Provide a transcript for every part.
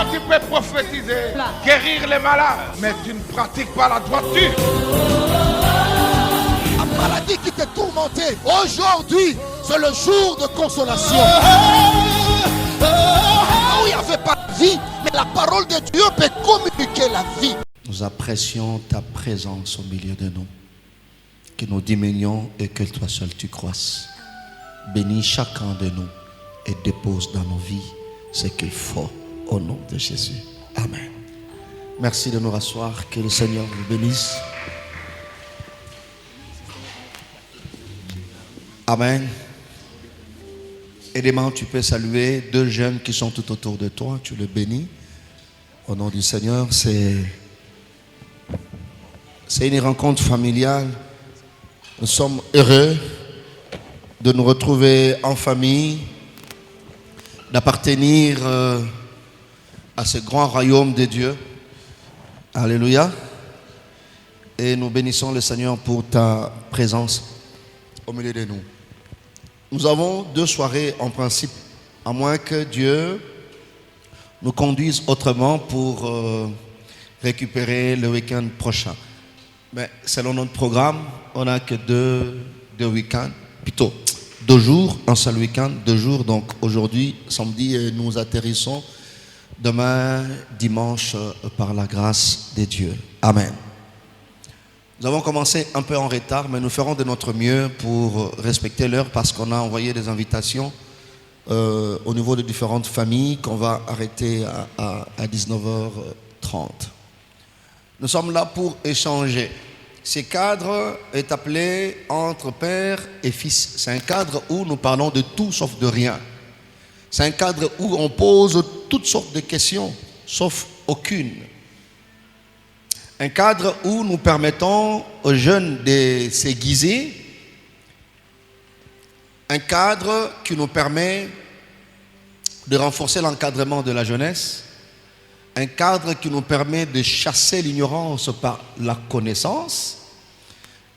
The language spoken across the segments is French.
Toi, tu peux prophétiser, guérir les malades, mais tu ne pratiques pas la droiture. La maladie qui te tourmentait, aujourd'hui, c'est le jour de consolation. Où il n'y avait pas de vie, mais la parole de Dieu peut communiquer la vie. Nous apprécions ta présence au milieu de nous. Que nous diminuions et que toi seul tu croisses. Bénis chacun de nous et dépose dans nos vies ce qu'il faut au nom de Jésus. Amen. Merci de nous rasseoir. Que le Seigneur vous bénisse. Amen. Aidez-moi, tu peux saluer deux jeunes qui sont tout autour de toi. Tu les bénis. Au nom du Seigneur, c'est une rencontre familiale. Nous sommes heureux de nous retrouver en famille, d'appartenir à ce grand royaume de Dieu. Alléluia. Et nous bénissons le Seigneur pour ta présence au milieu de nous. Nous avons 2 soirées en principe, à moins que Dieu nous conduise autrement pour récupérer le week-end prochain. Mais selon notre programme, on n'a que deux week-ends, plutôt 2 jours, un seul week-end, 2 jours. Donc aujourd'hui, samedi, nous atterrissons. Demain, dimanche, par la grâce de Dieu. Amen. Nous avons commencé un peu en retard, mais nous ferons de notre mieux pour respecter l'heure parce qu'on a envoyé des invitations au niveau de différentes familles qu'on va arrêter à 19h30. Nous sommes là pour échanger. Ce cadre est appelé entre père et fils. C'est un cadre où nous parlons de tout sauf de rien. C'est un cadre où on pose toutes sortes de questions, sauf aucune. Un cadre où nous permettons aux jeunes de s'aiguiser. Un cadre qui nous permet de renforcer l'encadrement de la jeunesse. Un cadre qui nous permet de chasser l'ignorance par la connaissance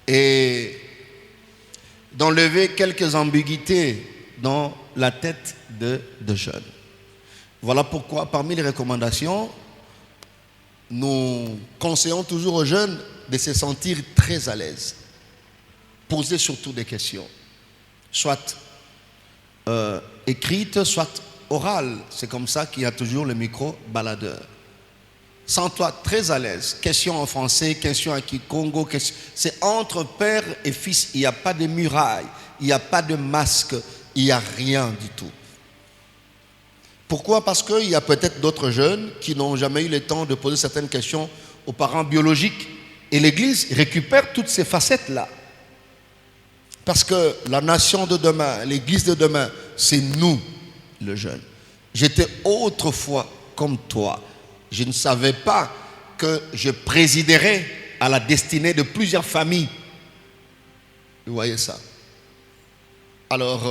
et d'enlever quelques ambiguïtés dans la tête de jeunes. Voilà pourquoi, parmi les recommandations, nous conseillons toujours aux jeunes de se sentir très à l'aise. Poser surtout des questions, soit écrites, soit orales. C'est comme ça qu'il y a toujours le micro baladeur. Sens-toi très à l'aise. Questions en français, questions à Kikongo. C'est entre père et fils. Il n'y a pas de muraille, il n'y a pas de masque, il n'y a rien du tout. Pourquoi? Parce qu'il y a peut-être d'autres jeunes qui n'ont jamais eu le temps de poser certaines questions aux parents biologiques. Et l'Église récupère toutes ces facettes-là. Parce que la nation de demain, l'Église de demain, c'est nous, le jeune. J'étais autrefois comme toi. Je ne savais pas que je présiderais à la destinée de plusieurs familles. Vous voyez ça? Alors,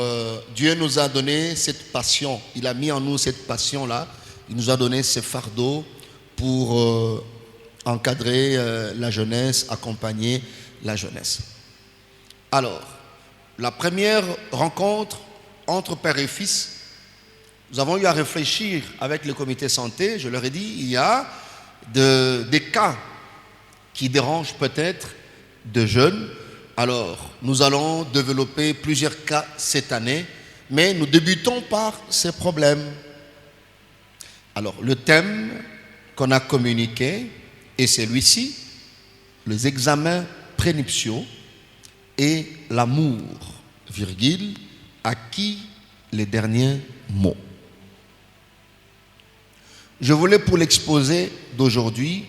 Dieu nous a donné cette passion. Il a mis en nous cette passion-là. Il nous a donné ce fardeau pour encadrer la jeunesse, accompagner la jeunesse. Alors, la première rencontre entre père et fils, nous avons eu à réfléchir avec le comité santé. Je leur ai dit, il y a des cas qui dérangent peut-être de jeunes. Alors, nous allons développer plusieurs cas cette année, mais nous débutons par ces problèmes. Alors, le thème qu'on a communiqué est celui-ci, les examens prénuptiaux et l'amour, virgule, à qui les derniers mots. Je voulais pour l'exposé d'aujourd'hui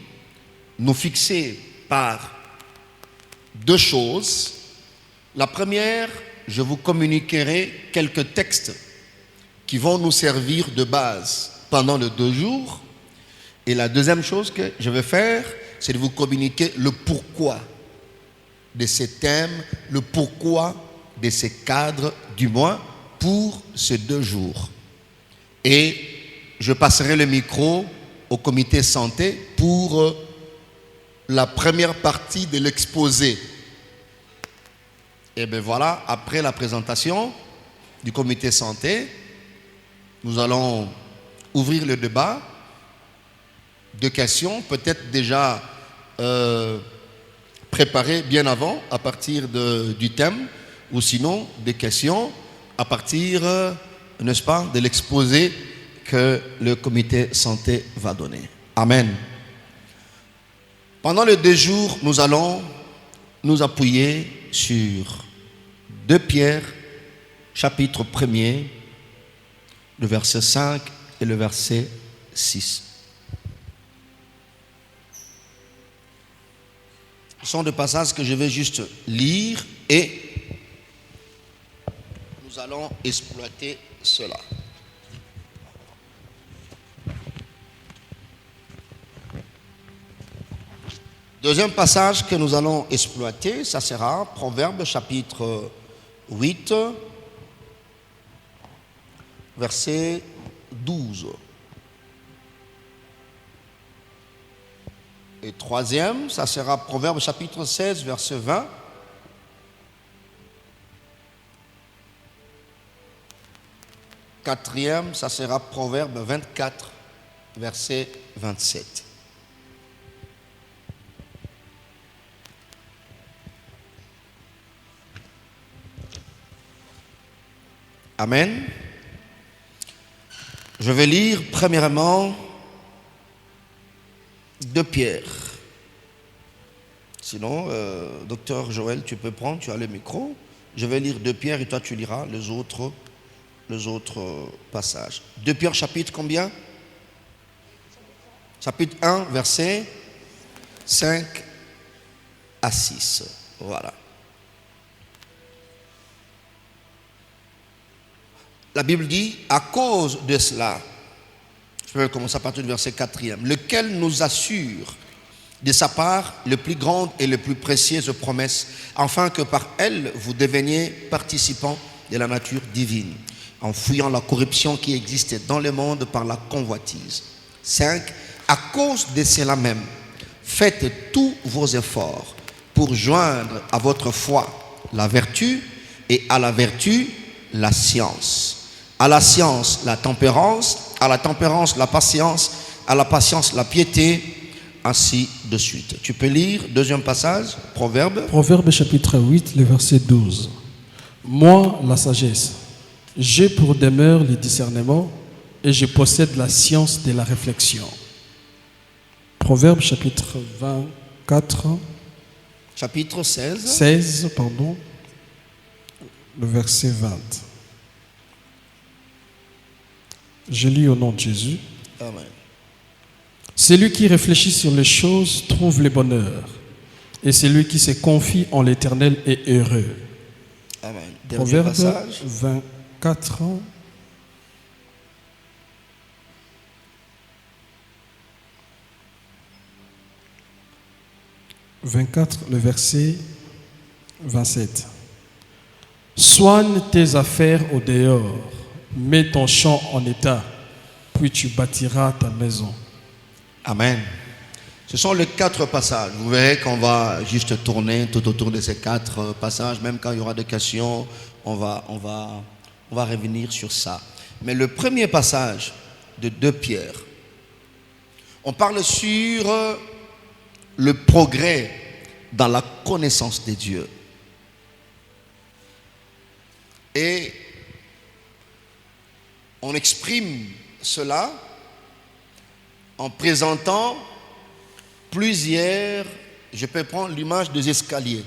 nous fixer par 2 choses. La première, je vous communiquerai quelques textes qui vont nous servir de base pendant les 2 jours. Et la deuxième chose que je vais faire, c'est de vous communiquer le pourquoi de ces thèmes, le pourquoi de ces cadres, du moins pour ces 2 jours. Et je passerai le micro au comité santé pour la première partie de l'exposé. Et bien voilà, après la présentation du comité santé, nous allons ouvrir le débat de questions, peut-être déjà préparées bien avant à partir du thème, ou sinon des questions à partir, n'est-ce pas, de l'exposé que le comité santé va donner. Amen. Pendant les 2 jours, nous allons nous appuyer sur 2 Pierre, chapitre 1er, le verset 5 et le verset 6. Ce sont des passages que je vais juste lire et nous allons exploiter cela. Deuxième passage que nous allons exploiter, ça sera Proverbes chapitre 8, verset 12. Et troisième, ça sera Proverbes chapitre 16, verset 20. Quatrième, ça sera Proverbes 24, verset 27. Amen. Je vais lire premièrement 2 Pierre. Sinon, docteur Joël, tu peux prendre, tu as le micro. Je vais lire 2 Pierre et toi tu liras les autres passages. 2 Pierre chapitre combien? Chapitre 1, verset 5 à 6. Voilà. La Bible dit, à cause de cela, je vais commencer à partir du verset 4e, lequel nous assure de sa part les plus grandes et les plus précieuses promesses, afin que par elles vous deveniez participants de la nature divine, en fuyant la corruption qui existe dans le monde par la convoitise. 5. À cause de cela même, faites tous vos efforts pour joindre à votre foi la vertu et à la vertu la science. À la science, la tempérance, à la tempérance, la patience, à la patience, la piété, ainsi de suite. Tu peux lire, deuxième passage, Proverbe. Proverbe chapitre 8, le verset 12. Moi, la sagesse, j'ai pour demeure le discernement et je possède la science de la réflexion. Proverbe chapitre 24. Chapitre 16. 16, pardon. Le verset 20. Je lis au nom de Jésus. Amen. Celui qui réfléchit sur les choses trouve le bonheur, et celui qui se confie en l'Éternel est heureux. Amen. Proverbe passage. 24. Le verset 27. Soigne tes affaires au dehors, mets ton champ en état, puis tu bâtiras ta maison. Amen. Ce sont les 4 passages. Vous verrez qu'on va juste tourner tout autour de ces 4 passages. Même quand il y aura des questions, on va revenir sur ça. Mais le premier passage de 2 Pierre, on parle sur le progrès dans la connaissance de Dieu. Et on exprime cela en présentant plusieurs, je peux prendre l'image des escaliers.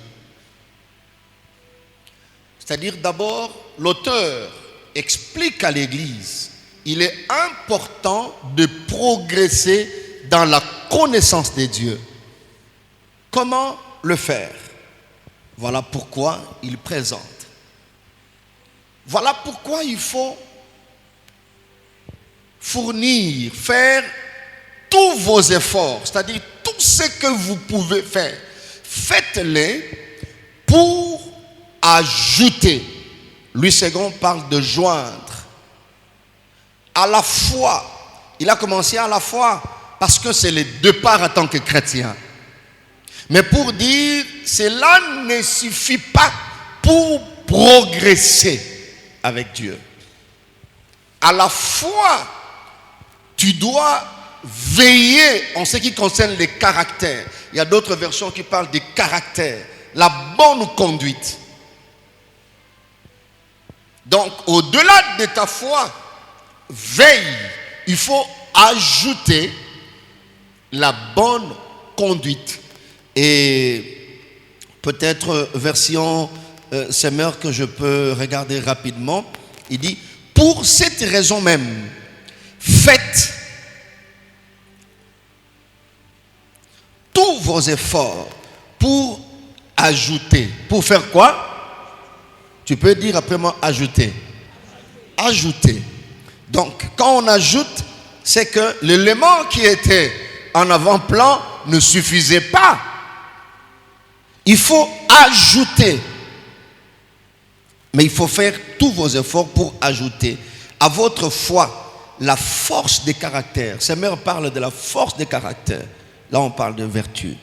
C'est-à-dire d'abord, l'auteur explique à l'Église, il est important de progresser dans la connaissance de Dieu. Comment le faire? Voilà pourquoi il présente. Voilà pourquoi il faut fournir, faire tous vos efforts, c'est-à-dire tout ce que vous pouvez faire, faites-les pour ajouter. Louis II parle de joindre. À la foi, il a commencé à la foi parce que c'est les départ en tant que chrétien. Mais pour dire, cela ne suffit pas pour progresser avec Dieu. À la foi, tu dois veiller en ce qui concerne les caractères. Il y a d'autres versions qui parlent des caractères, la bonne conduite. Donc, au-delà de ta foi, veille. Il faut ajouter la bonne conduite. Et peut-être version Semeur que je peux regarder rapidement. Il dit, pour cette raison même, faites tous vos efforts pour ajouter. Pour faire quoi? Tu peux dire après moi, ajouter. Ajouter. Donc, quand on ajoute, c'est que l'élément qui était en avant-plan ne suffisait pas. Il faut ajouter. Mais il faut faire tous vos efforts pour ajouter à votre foi la force des caractères. Sa mère parle de la force des caractères. Là, on parle de vertu.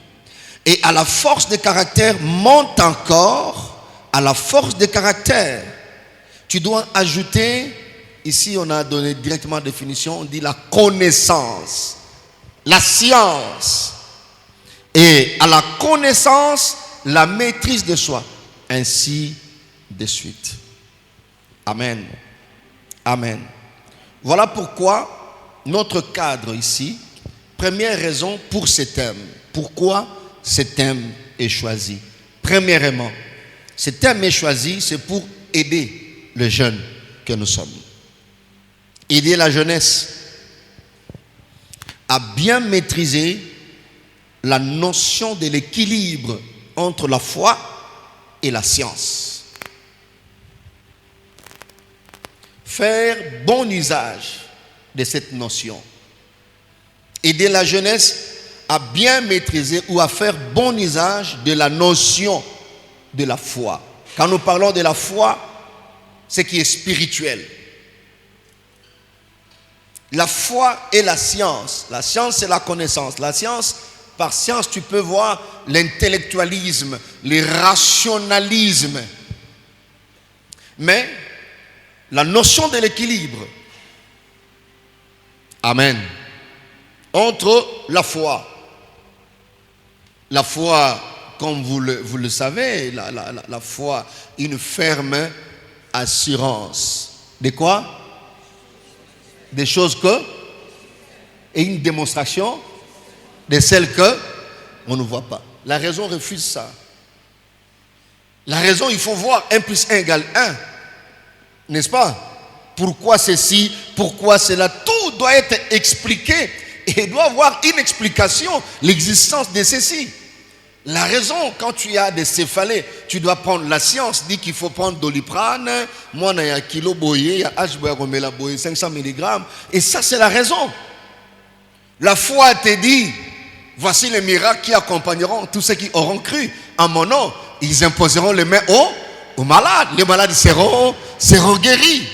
Et à la force des caractères, monte encore à la force des caractères. Tu dois ajouter, ici on a donné directement la définition, on dit la connaissance, la science. Et à la connaissance, la maîtrise de soi. Ainsi de suite. Amen. Amen. Voilà pourquoi notre cadre ici, première raison pour ce thème. Pourquoi ce thème est choisi? Premièrement, ce thème est choisi, c'est pour aider les jeunes que nous sommes. Aider la jeunesse à bien maîtriser la notion de l'équilibre entre la foi et la science. Faire bon usage de cette notion. Aider la jeunesse à bien maîtriser ou à faire bon usage de la notion de la foi. Quand nous parlons de la foi, c'est qui est spirituel. La foi et la science. La science, c'est la connaissance. La science, par science, tu peux voir l'intellectualisme, le rationalisme. Mais la notion de l'équilibre, amen, entre la foi, comme vous le savez, la foi, une ferme assurance. De quoi? Des choses que, et une démonstration de celles que on ne voit pas. La raison refuse ça. La raison, il faut voir 1 plus 1 égale 1. N'est-ce pas? Pourquoi ceci? Pourquoi cela? Tout doit être expliqué et il doit avoir une explication, l'existence de ceci. La raison, quand tu as des céphalées, tu dois prendre la science, dit qu'il faut prendre Doliprane, moi, il y a kilo boyé, il y a H boyé, 500 mg, et ça, c'est la raison. La foi te dit, voici les miracles qui accompagneront tous ceux qui auront cru en mon nom. Ils imposeront les mains aux malades. Les malades seront guéris.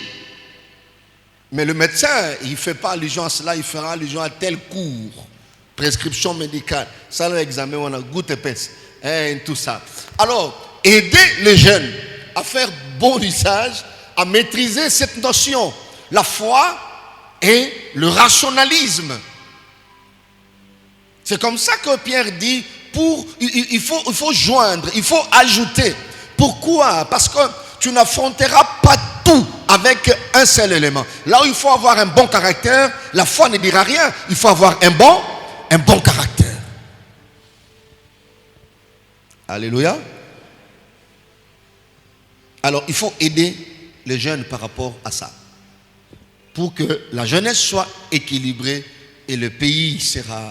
Mais le médecin, il ne fait pas allusion à cela, il fera allusion à tel cours. Prescription médicale. Ça, l'examen, on a goûté épaisse. Tout ça. Alors, aider les jeunes à faire bon usage, à maîtriser cette notion. La foi et le rationalisme. C'est comme ça que Pierre dit, il faut joindre, il faut ajouter. Pourquoi? Parce que tu n'affronteras pas tout avec un seul élément. Là où il faut avoir un bon caractère, la foi ne dira rien. Il faut avoir un bon caractère. Alléluia. Alors, il faut aider les jeunes par rapport à ça. Pour que la jeunesse soit équilibrée et le pays sera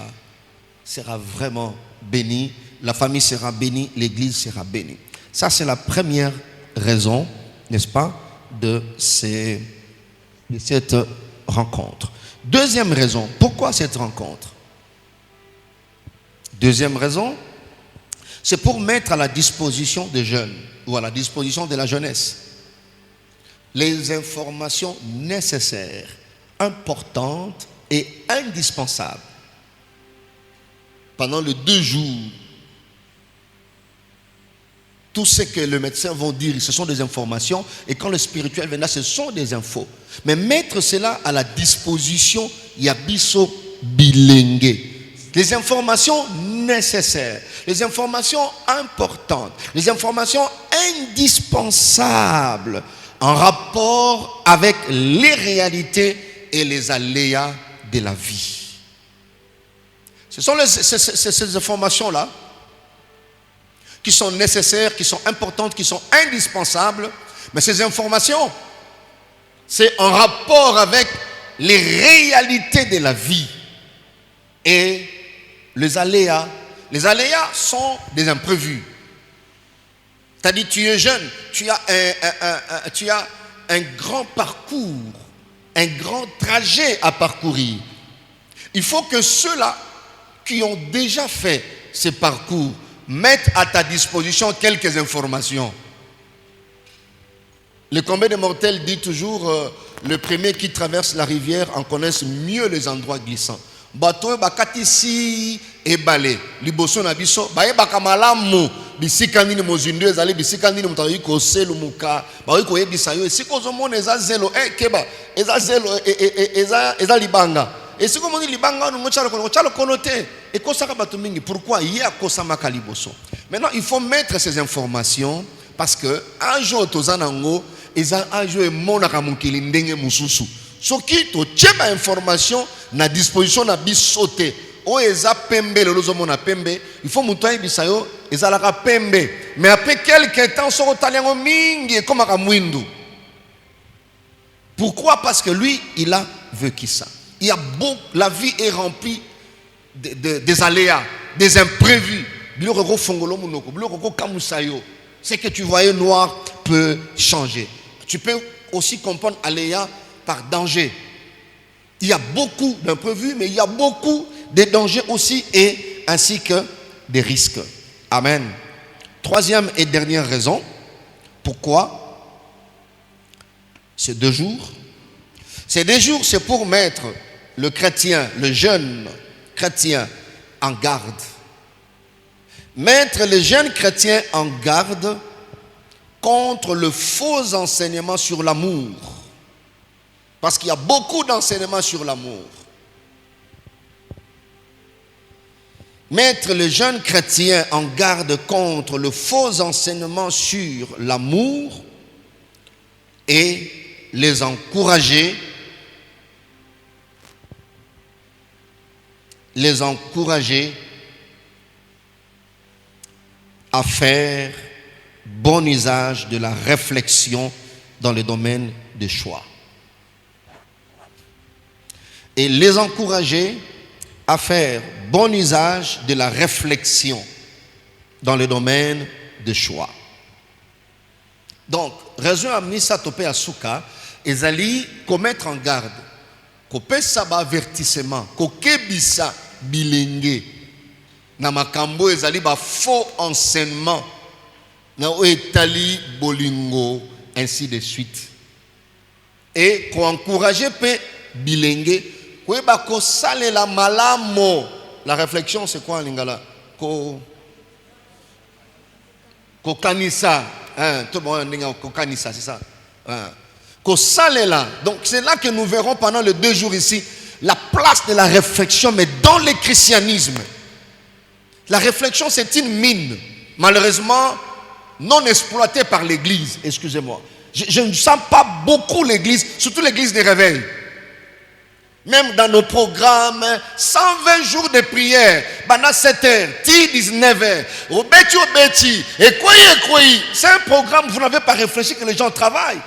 vraiment béni, la famille sera bénie, l'église sera bénie. Ça, c'est la première raison, n'est-ce pas, de cette rencontre. Deuxième raison, pourquoi cette rencontre? Deuxième raison, c'est pour mettre à la disposition des jeunes, ou à la disposition de la jeunesse, les informations nécessaires, importantes et indispensables. Pendant les 2 jours, tout ce que le médecin va dire, ce sont des informations. Et quand le spirituel vient là, ce sont des infos. Mais mettre cela à la disposition, il y a biso bilingue. Les informations nécessaires, les informations importantes, les informations indispensables en rapport avec les réalités et les aléas de la vie. Ce sont ces informations-là qui sont nécessaires, qui sont importantes, qui sont indispensables. Mais ces informations, c'est en rapport avec les réalités de la vie et les aléas. Les aléas sont des imprévus. C'est-à-dire, tu es jeune, tu as un grand parcours, un grand trajet à parcourir. Il faut que ceux-là qui ont déjà fait ce parcours mettent à ta disposition quelques informations. Le combat des mortels dit toujours le premier qui traverse la rivière en connaisse mieux les endroits glissants. Bato bakatisi ebale liboso na biso baye bakamalamu bisika nini mozindo ezali bisika nini mutayi ko selu muka baye ko yebisa yo esiko zomona eza zelo keba eza zelo eza libanga esiko moni libanga no chalo konote ekosaka bato mingi. Pourquoi il y a kosamaka liboso? Maintenant il faut mettre ces informations parce que un jour tozanango eza un jour monaka mukili ndenge mususu. Soki to tchema information na disposition na bisote o eza pembe le lozo mona pembe il faut muto ayebisa yo eza la pembe mais après quelques temps soko taliango mingi comme ka mwindu. Pourquoi? Parce que lui il a vécu ça. Il y a la vie est remplie des aléas, des imprévus. Biloko fongolo munoko biloko kamusayo. Ce que tu voyais noir peut changer. Tu peux aussi comprendre aléa par danger. Il y a beaucoup d'imprévus, mais il y a beaucoup de dangers aussi et ainsi que des risques. Amen. Troisième et dernière raison, pourquoi ces 2 jours? Ces 2 jours, c'est pour mettre le chrétien, le jeune chrétien en garde. Mettre le jeune chrétien en garde contre le faux enseignement sur l'amour. Parce qu'il y a beaucoup d'enseignements sur l'amour. Mettre les jeunes chrétiens en garde contre le faux enseignement sur l'amour et les encourager à faire bon usage de la réflexion dans le domaine des choix. Et les encourager à faire bon usage de la réflexion dans le domaine des choix. Donc, raison à Misa Topé Asuka, ezali commettre en garde, kopé saba avertissement, kokebisa bilenge, na makambo ezali ba faux enseignement, na oetali bolingo, ainsi de suite. Et ko encourager pe bilenge, la malamo. La réflexion c'est quoi en lingala? Ko kanisa, tout le monde ko kanisa, c'est ça. Ko salela. Donc c'est là que nous verrons pendant les 2 jours ici la place de la réflexion, mais dans le christianisme. La réflexion c'est une mine, malheureusement non exploitée par l'Église. Excusez-moi. Je ne sens pas beaucoup l'Église, surtout l'Église des réveils. Même dans nos programmes, 120 jours de prière, pendant 7 heures, 19 heures, obeti, et quoi. C'est un programme, vous n'avez pas réfléchi que les gens travaillent.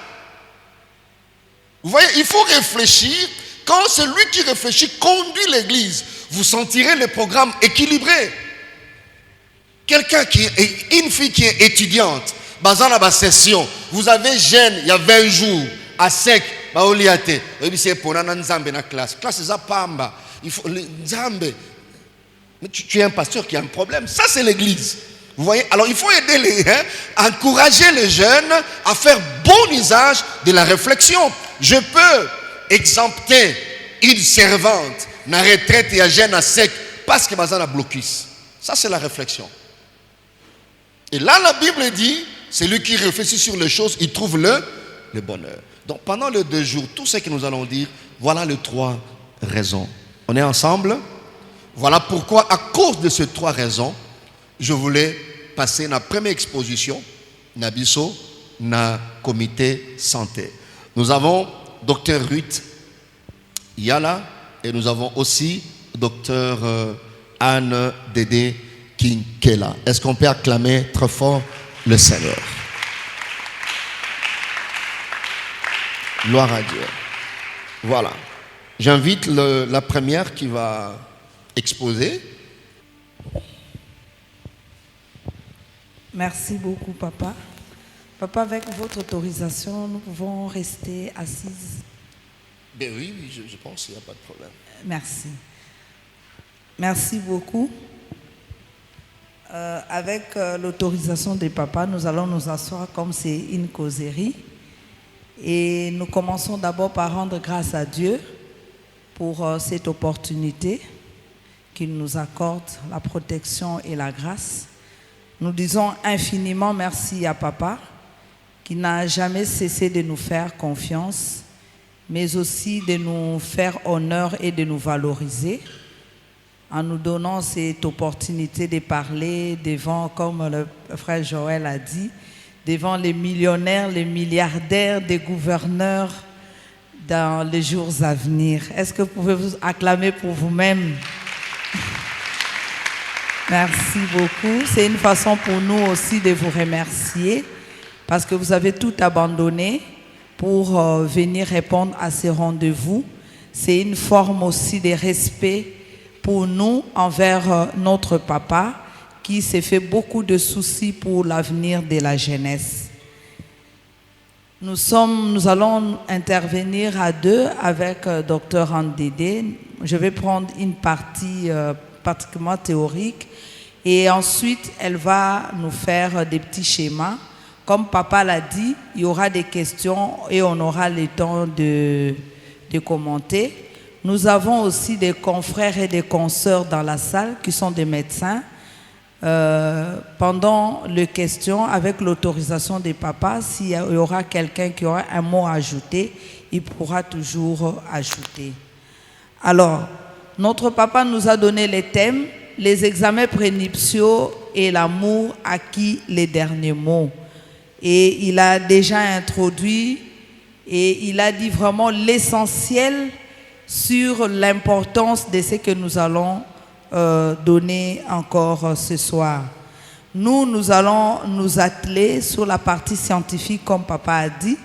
Vous voyez, il faut réfléchir. Quand celui qui réfléchit conduit l'église, vous sentirez le programme équilibré. Quelqu'un une fille qui est étudiante, dans la session, vous avez jeune, il y a 20 jours, à sec, c'est pour la classe. Classe, c'est pamba. Il faut Nzambe. Mais tu es un pasteur qui a un problème. Ça, c'est l'église. Vous voyez? Alors, il faut aider encourager les jeunes à faire bon usage de la réflexion. Je peux exempter une servante, na retraite et à jeune à sec, parce que bazana blocus. Ça, c'est la réflexion. Et là, la Bible dit, celui qui réfléchit sur les choses, il trouve le bonheur. Donc pendant les 2 jours, tout ce que nous allons dire, voilà les 3 raisons. On est ensemble? Voilà pourquoi, à cause de ces 3 raisons, je voulais passer la première exposition, Nabiso, na comité santé. Nous avons Dr Ruth Yala et nous avons aussi Dr Anne Dédé Kinkela. Est-ce qu'on peut acclamer très fort le Seigneur? Gloire à Dieu. Voilà. J'invite la première qui va exposer. Merci beaucoup, papa. Papa, avec votre autorisation, nous pouvons rester assises. Ben oui, je pense qu'il n'y a pas de problème. Merci. Merci beaucoup. Avec l'autorisation des papas, nous allons nous asseoir comme c'est une causerie. Et nous commençons d'abord par rendre grâce à Dieu pour cette opportunité qu'il nous accorde, la protection et la grâce. Nous disons infiniment merci à papa qui n'a jamais cessé de nous faire confiance, mais aussi de nous faire honneur et de nous valoriser en nous donnant cette opportunité de parler devant, comme le frère Joël a dit, devant les millionnaires, les milliardaires, des gouverneurs dans les jours à venir. Est-ce que vous pouvez vous acclamer pour vous-même? Merci beaucoup. C'est une façon pour nous aussi de vous remercier parce que vous avez tout abandonné pour venir répondre à ces rendez-vous. C'est une forme aussi de respect pour nous envers notre papa qui s'est fait beaucoup de soucis pour l'avenir de la jeunesse. Nous allons intervenir à 2 avec Dr Andédé. Je vais prendre une partie pratiquement théorique et ensuite elle va nous faire des petits schémas. Comme papa l'a dit, il y aura des questions et on aura le temps de commenter. Nous avons aussi des confrères et des consoeurs dans la salle qui sont des médecins. Pendant les questions, avec l'autorisation des papas, s'il y aura quelqu'un qui aura un mot à ajouter, il pourra toujours ajouter. Alors, notre papa nous a donné les thèmes, les examens prénuptiaux et l'amour acquis les derniers mots. Et il a déjà introduit et il a dit vraiment l'essentiel sur l'importance de ce que nous allons donner encore ce soir. Nous allons nous atteler sur la partie scientifique comme papa a dit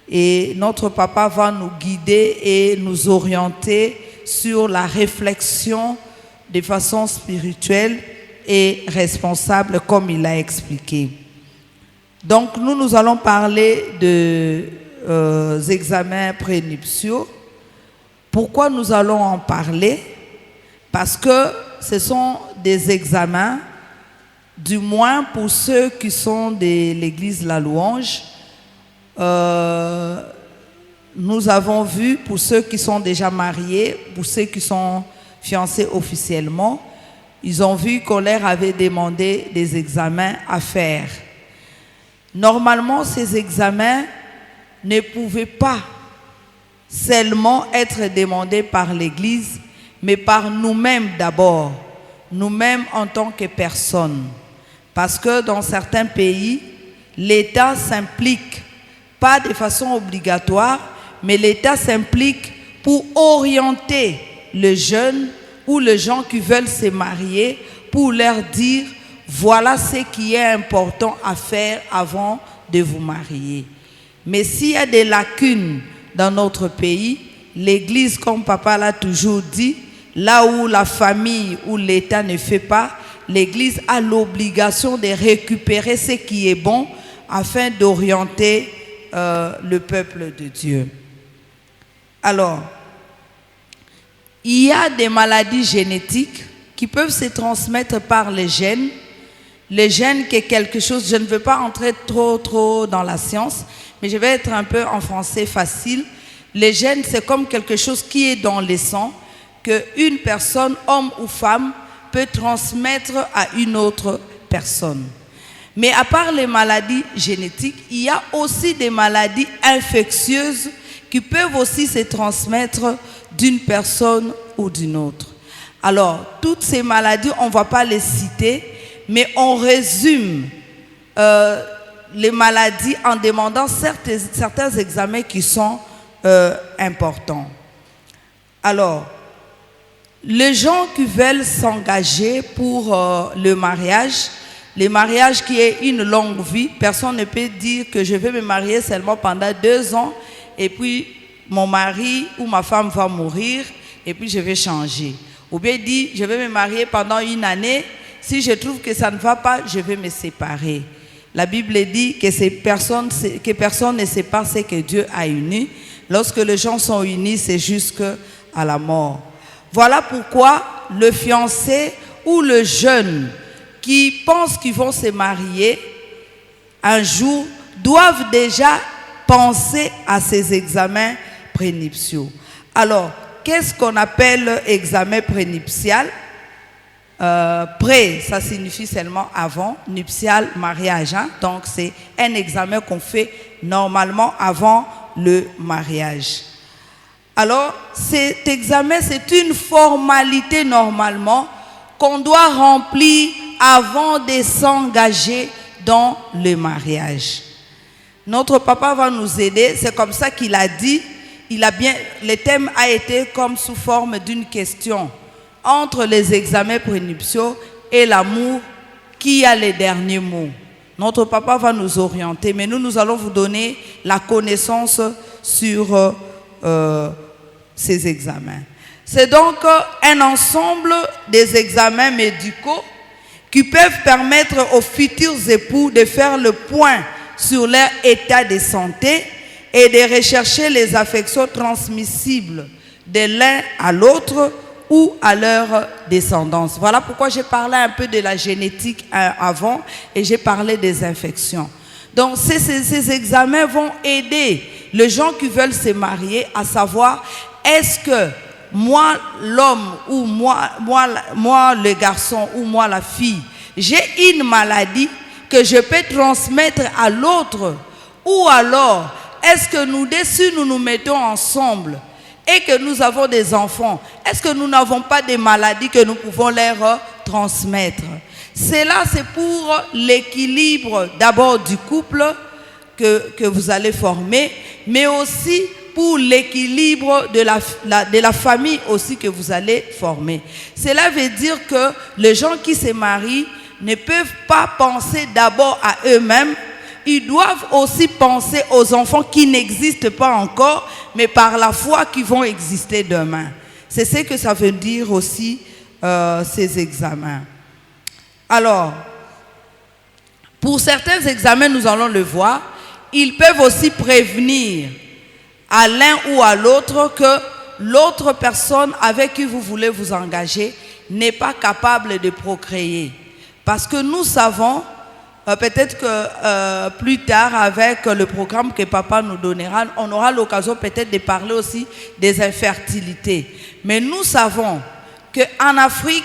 et notre papa va nous guider et nous orienter sur la réflexion de façon spirituelle et responsable comme il a expliqué. Donc nous allons parler de examens prénuptiaux. Pourquoi nous allons en parler? Parce que ce sont des examens, du moins pour ceux qui sont de l'église La Louange. Nous avons vu pour ceux qui sont déjà mariés, pour ceux qui sont fiancés officiellement, ils ont vu qu'on leur avait demandé des examens à faire. Normalement, ces examens ne pouvaient pas seulement être demandés par l'Église, mais par nous-mêmes d'abord, nous-mêmes en tant que personnes. Parce que dans certains pays, l'État s'implique, pas de façon obligatoire, mais l'État s'implique pour orienter les jeunes ou les gens qui veulent se marier, pour leur dire voilà ce qui est important à faire avant de vous marier. Mais s'il y a des lacunes dans notre pays, l'Église, comme papa l'a toujours dit, là où la famille ou l'État ne fait pas, l'Église a l'obligation de récupérer ce qui est bon afin d'orienter le peuple de Dieu. Alors, il y a des maladies génétiques qui peuvent se transmettre par les gènes. Les gènes, qui est quelque chose, je ne veux pas entrer trop dans la science, mais je vais être un peu en français facile. Les gènes, c'est comme quelque chose qui est dans le sang, qu'une personne, homme ou femme, peut transmettre à une autre personne. Mais à part les maladies génétiques, il y a aussi des maladies infectieuses qui peuvent aussi se transmettre d'une personne ou d'une autre. Alors, toutes ces maladies, on ne va pas les citer, mais on résume les maladies en demandant certains examens qui sont importants. Alors, les gens qui veulent s'engager pour le mariage qui est une longue vie, personne ne peut dire que je vais me marier seulement pendant 2 ans et puis mon mari ou ma femme va mourir et puis je vais changer. Ou bien dire je vais me marier pendant 1 année, si je trouve que ça ne va pas, je vais me séparer. La Bible dit que personne ne sépare ce que Dieu a uni. Lorsque les gens sont unis, c'est jusqu'à la mort. Voilà pourquoi le fiancé ou le jeune qui pensent qu'ils vont se marier un jour doivent déjà penser à ces examens prénuptiaux. Alors, qu'est-ce qu'on appelle examen prénuptial? Pré, ça signifie seulement avant, nuptial, mariage. Hein? Donc, c'est un examen qu'on fait normalement avant le mariage. Alors, cet examen, c'est une formalité normalement qu'on doit remplir avant de s'engager dans le mariage. Notre papa va nous aider, c'est comme ça qu'il a dit, le thème a été comme sous forme d'une question. Entre les examens prénuptiaux et l'amour, qui a les derniers mots? Notre papa va nous orienter, mais nous allons vous donner la connaissance sur ces examens. C'est donc un ensemble des examens médicaux qui peuvent permettre aux futurs époux de faire le point sur leur état de santé et de rechercher les affections transmissibles de l'un à l'autre ou à leur descendance. Voilà pourquoi j'ai parlé un peu de la génétique avant et j'ai parlé des infections. Donc ces examens vont aider les gens qui veulent se marier à savoir est-ce que moi l'homme ou moi le garçon ou moi la fille, j'ai une maladie que je peux transmettre à l'autre ou alors est-ce que nous nous mettons ensemble et que nous avons des enfants, est-ce que nous n'avons pas des maladies que nous pouvons leur transmettre? Cela, c'est pour l'équilibre d'abord du couple que vous allez former, mais aussi pour l'équilibre de la famille aussi que vous allez former. Cela veut dire que les gens qui se marient ne peuvent pas penser d'abord à eux-mêmes, ils doivent aussi penser aux enfants qui n'existent pas encore, mais par la foi qui vont exister demain. C'est ce que ça veut dire aussi ces examens. Alors, pour certains examens, nous allons le voir, ils peuvent aussi prévenir à l'un ou à l'autre que l'autre personne avec qui vous voulez vous engager n'est pas capable de procréer. Parce que nous savons, peut-être que plus tard, avec le programme que papa nous donnera, on aura l'occasion peut-être de parler aussi des infertilités. Mais nous savons qu'en Afrique,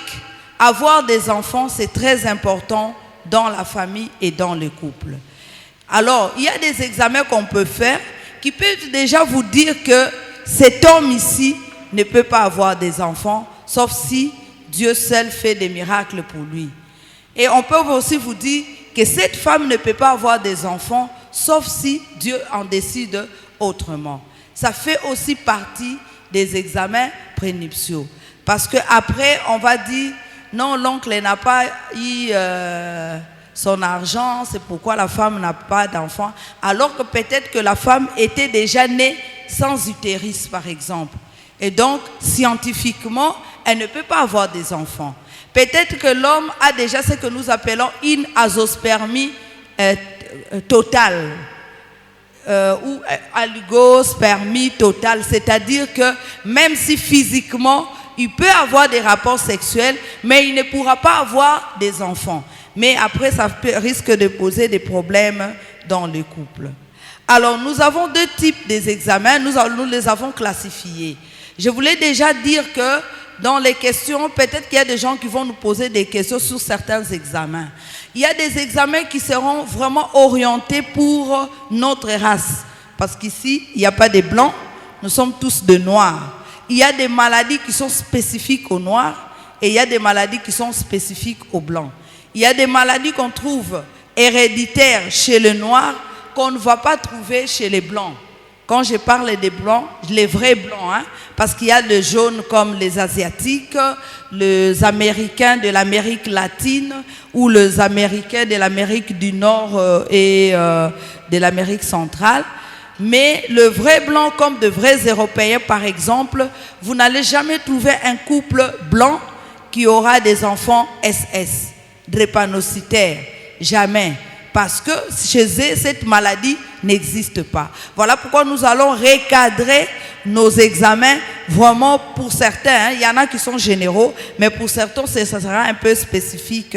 avoir des enfants, c'est très important dans la famille et dans le couple. Alors, il y a des examens qu'on peut faire qui peuvent déjà vous dire que cet homme ici ne peut pas avoir des enfants, sauf si Dieu seul fait des miracles pour lui. Et on peut aussi vous dire que cette femme ne peut pas avoir des enfants, sauf si Dieu en décide autrement. Ça fait aussi partie des examens prénuptiaux. Parce qu'après, on va dire, non, l'oncle n'a pas eu son argent, c'est pourquoi la femme n'a pas d'enfant. Alors que peut-être que la femme était déjà née sans utérus, par exemple. Et donc, scientifiquement, elle ne peut pas avoir des enfants. Peut-être que l'homme a déjà ce que nous appelons une azospermie totale ou oligospermie totale. C'est-à-dire que même si physiquement, il peut avoir des rapports sexuels, mais il ne pourra pas avoir des enfants. Mais après, ça risque de poser des problèmes dans le couple. Alors, nous avons 2 types d'examens. Nous les avons classifiés. Je voulais déjà dire que dans les questions, peut-être qu'il y a des gens qui vont nous poser des questions sur certains examens. Il y a des examens qui seront vraiment orientés pour notre race. Parce qu'ici, il n'y a pas de blancs, nous sommes tous de noirs. Il y a des maladies qui sont spécifiques aux noirs et il y a des maladies qui sont spécifiques aux blancs. Il y a des maladies qu'on trouve héréditaires chez les noirs qu'on ne va pas trouver chez les blancs. Quand je parle des blancs, les vrais blancs, hein, parce qu'il y a des jaunes comme les Asiatiques, les Américains de l'Amérique latine ou les Américains de l'Amérique du Nord et de l'Amérique centrale. Mais le vrai blanc comme de vrais Européens, par exemple, vous n'allez jamais trouver un couple blanc qui aura des enfants SS, drépanocytaires. Jamais. Parce que chez eux, cette maladie n'existe pas. Voilà pourquoi nous allons recadrer nos examens vraiment pour certains. Hein, il y en a qui sont généraux, mais pour certains, ça sera un peu spécifique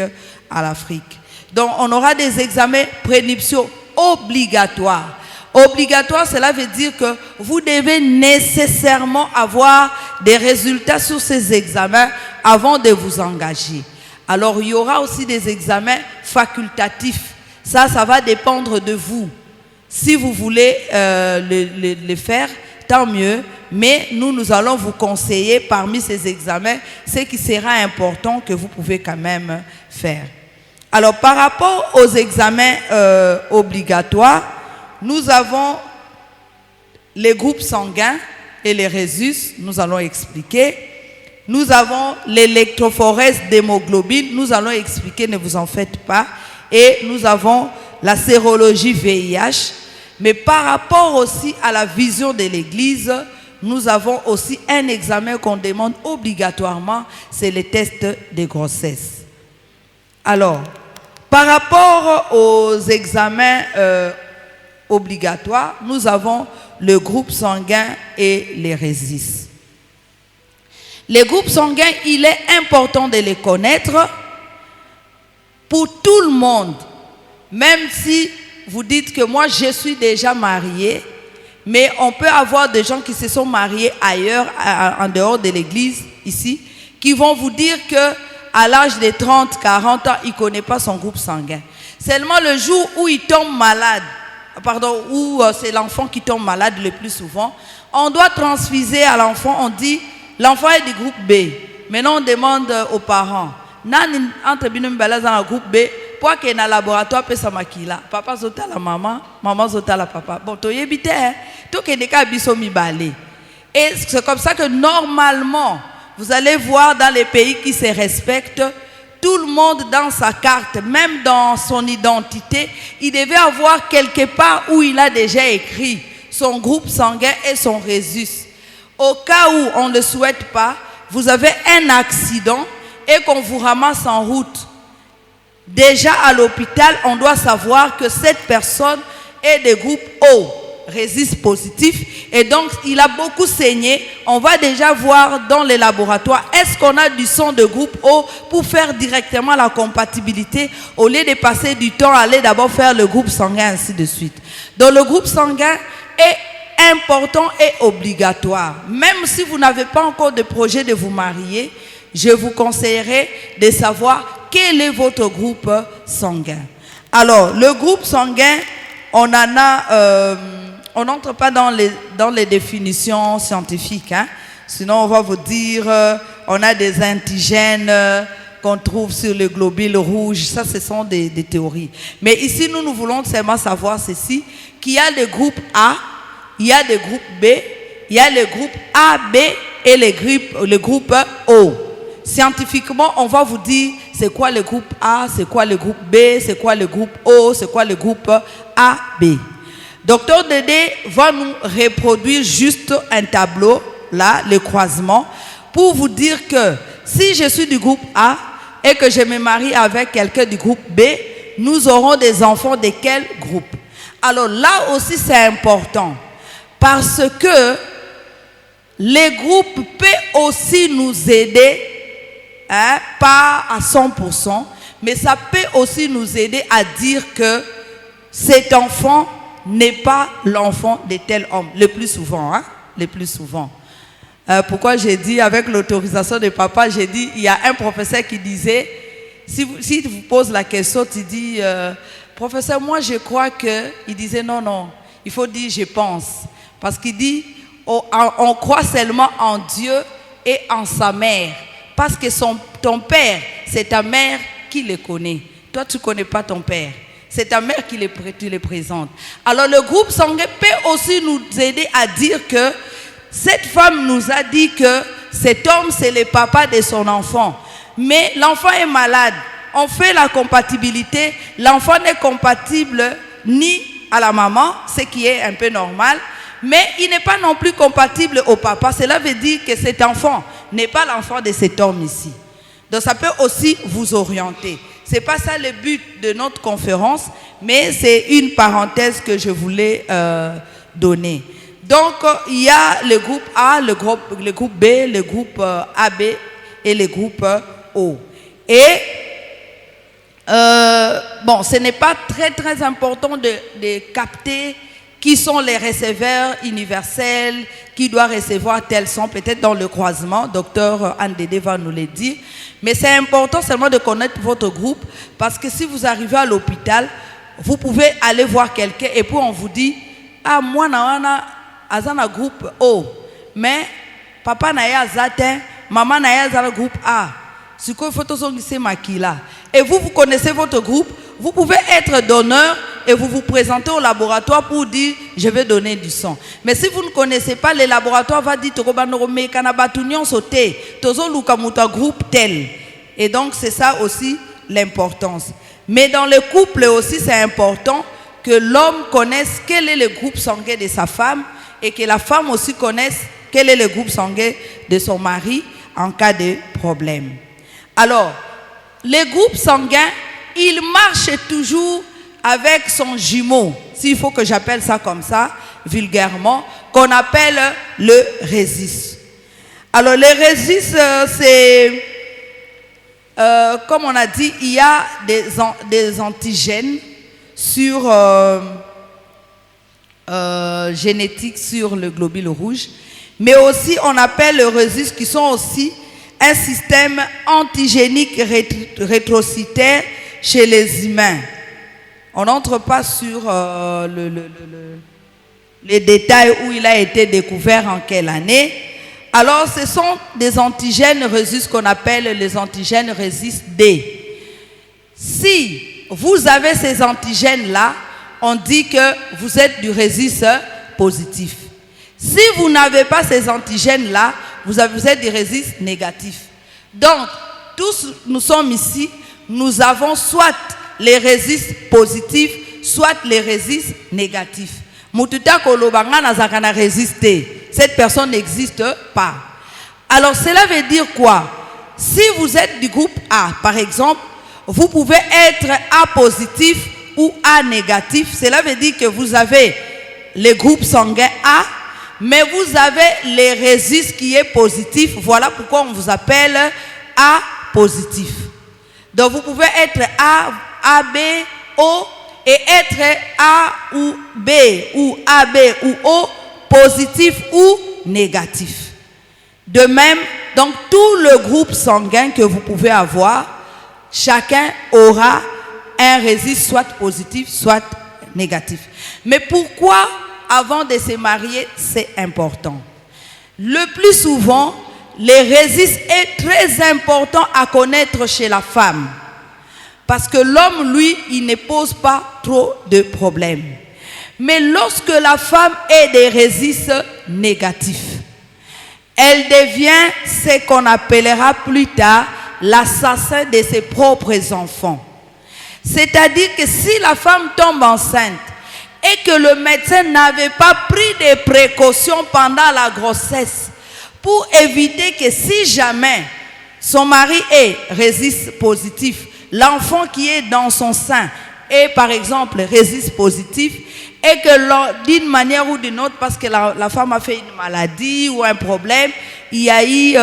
à l'Afrique. Donc, on aura des examens prénuptiaux obligatoires. Obligatoire, cela veut dire que vous devez nécessairement avoir des résultats sur ces examens avant de vous engager. Alors, il y aura aussi des examens facultatifs. Ça va dépendre de vous. Si vous voulez les faire, tant mieux. Mais nous allons vous conseiller parmi ces examens ce qui sera important que vous pouvez quand même faire. Alors, par rapport aux examens obligatoires, nous avons les groupes sanguins et les rhésus, nous allons expliquer. Nous avons l'électrophorèse d'hémoglobine, nous allons expliquer, ne vous en faites pas. Et nous avons la sérologie VIH. Mais par rapport aussi à la vision de l'Église, nous avons aussi un examen qu'on demande obligatoirement, c'est le test de grossesse. Alors, par rapport aux examens obligatoires, nous avons le groupe sanguin et les rhésus. Les groupes sanguins, il est important de les connaître pour tout le monde. Même si vous dites que moi je suis déjà marié, mais on peut avoir des gens qui se sont mariés ailleurs, en dehors de l'église, ici, qui vont vous dire qu'à l'âge de 30, 40 ans, il ne connaît pas son groupe sanguin. Seulement le jour où il tombe malade, où c'est l'enfant qui tombe malade le plus souvent, on doit transfuser à l'enfant, on dit, l'enfant est du groupe B. Maintenant on demande aux parents, nani entre binum balaza groupe B, pour qu'il y ait un laboratoire pe samakila. Papa zota la maman zota la papa. Bon, to yebite hein. Tout que des cas biso mi balé. Et c'est comme ça que normalement, vous allez voir dans les pays qui se respectent, tout le monde dans sa carte, même dans son identité, il devait avoir quelque part où il a déjà écrit son groupe sanguin et son rhésus. Au cas où on ne le souhaite pas, vous avez un accident et qu'on vous ramasse en route. Déjà à l'hôpital, on doit savoir que cette personne est de groupe O, rhésus positif, et donc il a beaucoup saigné. On va déjà voir dans les laboratoires, est-ce qu'on a du sang de groupe O pour faire directement la compatibilité, au lieu de passer du temps à aller d'abord faire le groupe sanguin, ainsi de suite. Donc le groupe sanguin est important et obligatoire. Même si vous n'avez pas encore de projet de vous marier, je vous conseillerais de savoir quel est votre groupe sanguin. Alors, le groupe sanguin, on n'entre pas dans les définitions scientifiques, hein. Sinon on va vous dire, on a des antigènes qu'on trouve sur le globule rouge, ça ce sont des théories. Mais ici, nous voulons seulement savoir ceci, qu'il y a le groupe A, il y a le groupe B, il y a le groupe AB et le groupe O. Scientifiquement, on va vous dire c'est quoi le groupe A, c'est quoi le groupe B, c'est quoi le groupe O, c'est quoi le groupe AB. Docteur Dédé va nous reproduire juste un tableau, là, le croisement, pour vous dire que si je suis du groupe A et que je me marie avec quelqu'un du groupe B, nous aurons des enfants de quel groupe? Alors là aussi c'est important, parce que les groupes peuvent aussi nous aider, hein, pas à 100%, mais ça peut aussi nous aider à dire que cet enfant n'est pas l'enfant de tel homme, le plus souvent, hein, le plus souvent. Pourquoi j'ai dit, avec l'autorisation de papa, j'ai dit, il y a un professeur qui disait, si vous pose la question, tu dis, professeur, moi je crois que, il disait non, il faut dire je pense. Parce qu'il dit, on croit seulement en Dieu et en sa mère. Parce que ton père, c'est ta mère qui le connaît. Toi, tu ne connais pas ton père. C'est ta mère qui les présente. Alors le groupe sanguin peut aussi nous aider à dire que cette femme nous a dit que cet homme, c'est le papa de son enfant. Mais l'enfant est malade. On fait la compatibilité. L'enfant n'est compatible ni à la maman, ce qui est un peu normal. Mais il n'est pas non plus compatible au papa. Cela veut dire que cet enfant n'est pas l'enfant de cet homme ici. Donc ça peut aussi vous orienter. Ce n'est pas ça le but de notre conférence, mais c'est une parenthèse que je voulais donner. Donc il y a le groupe A, le groupe B, le groupe AB et le groupe O. Et bon, ce n'est pas très important de capter qui sont les receveurs universels, qui doivent recevoir tels son, peut-être dans le croisement, docteur Andédé va nous le dire. Mais c'est important seulement de connaître votre groupe, parce que si vous arrivez à l'hôpital, vous pouvez aller voir quelqu'un et puis on vous dit, ah, moi, j'ai un groupe O, mais papa n'a pas, maman n'a pas groupe A. C'est quoi, il faut que maquilla. Et vous connaissez votre groupe, vous pouvez être donneur et vous vous présentez au laboratoire pour dire je vais donner du sang. Mais si vous ne connaissez pas, le laboratoire va dire groupe tel. Et donc c'est ça aussi l'importance. Mais dans le couple aussi, c'est important que l'homme connaisse quel est le groupe sanguin de sa femme et que la femme aussi connaisse quel est le groupe sanguin de son mari en cas de problème. Alors, les groupes sanguins, il marche toujours avec son jumeau, s'il faut que j'appelle ça comme ça, vulgairement, qu'on appelle le résis. Alors, le résis, c'est, comme on a dit, il y a des antigènes sur génétique sur le globule rouge, mais aussi on appelle le résis qui sont aussi un système antigénique rétrocytaire chez les humains. On n'entre pas sur les détails où il a été découvert en quelle année. Alors ce sont des antigènes résus qu'on appelle les antigènes résus D. Si vous avez ces antigènes-là, on dit que vous êtes du résus positif. Si vous n'avez pas ces antigènes-là, vous êtes du résus négatif. Donc, tous nous sommes ici, nous avons soit les résus positifs, soit les résus négatifs. Mututa kolobanga nazakana résister. Cette personne n'existe pas. Alors, cela veut dire quoi? Si vous êtes du groupe A, par exemple, vous pouvez être A positif ou A négatif. Cela veut dire que vous avez le groupe sanguin A, mais vous avez les résus qui est positif. Voilà pourquoi on vous appelle A positif. Donc vous pouvez être A, B, O et être A ou B ou AB ou O positif ou négatif. De même, donc tout le groupe sanguin que vous pouvez avoir, chacun aura un résus soit positif, soit négatif. Mais pourquoi avant de se marier, c'est important? Le plus souvent, les résus est très important à connaître chez la femme. Parce que l'homme, lui, il ne pose pas trop de problèmes. Mais lorsque la femme est des résus négatifs, elle devient ce qu'on appellera plus tard l'assassin de ses propres enfants. C'est-à-dire que si la femme tombe enceinte et que le médecin n'avait pas pris des précautions pendant la grossesse pour éviter que si jamais son mari est résus positif, l'enfant qui est dans son sein est par exemple résus positif, et que d'une manière ou d'une autre, parce que la femme a fait une maladie ou un problème, il y a eu,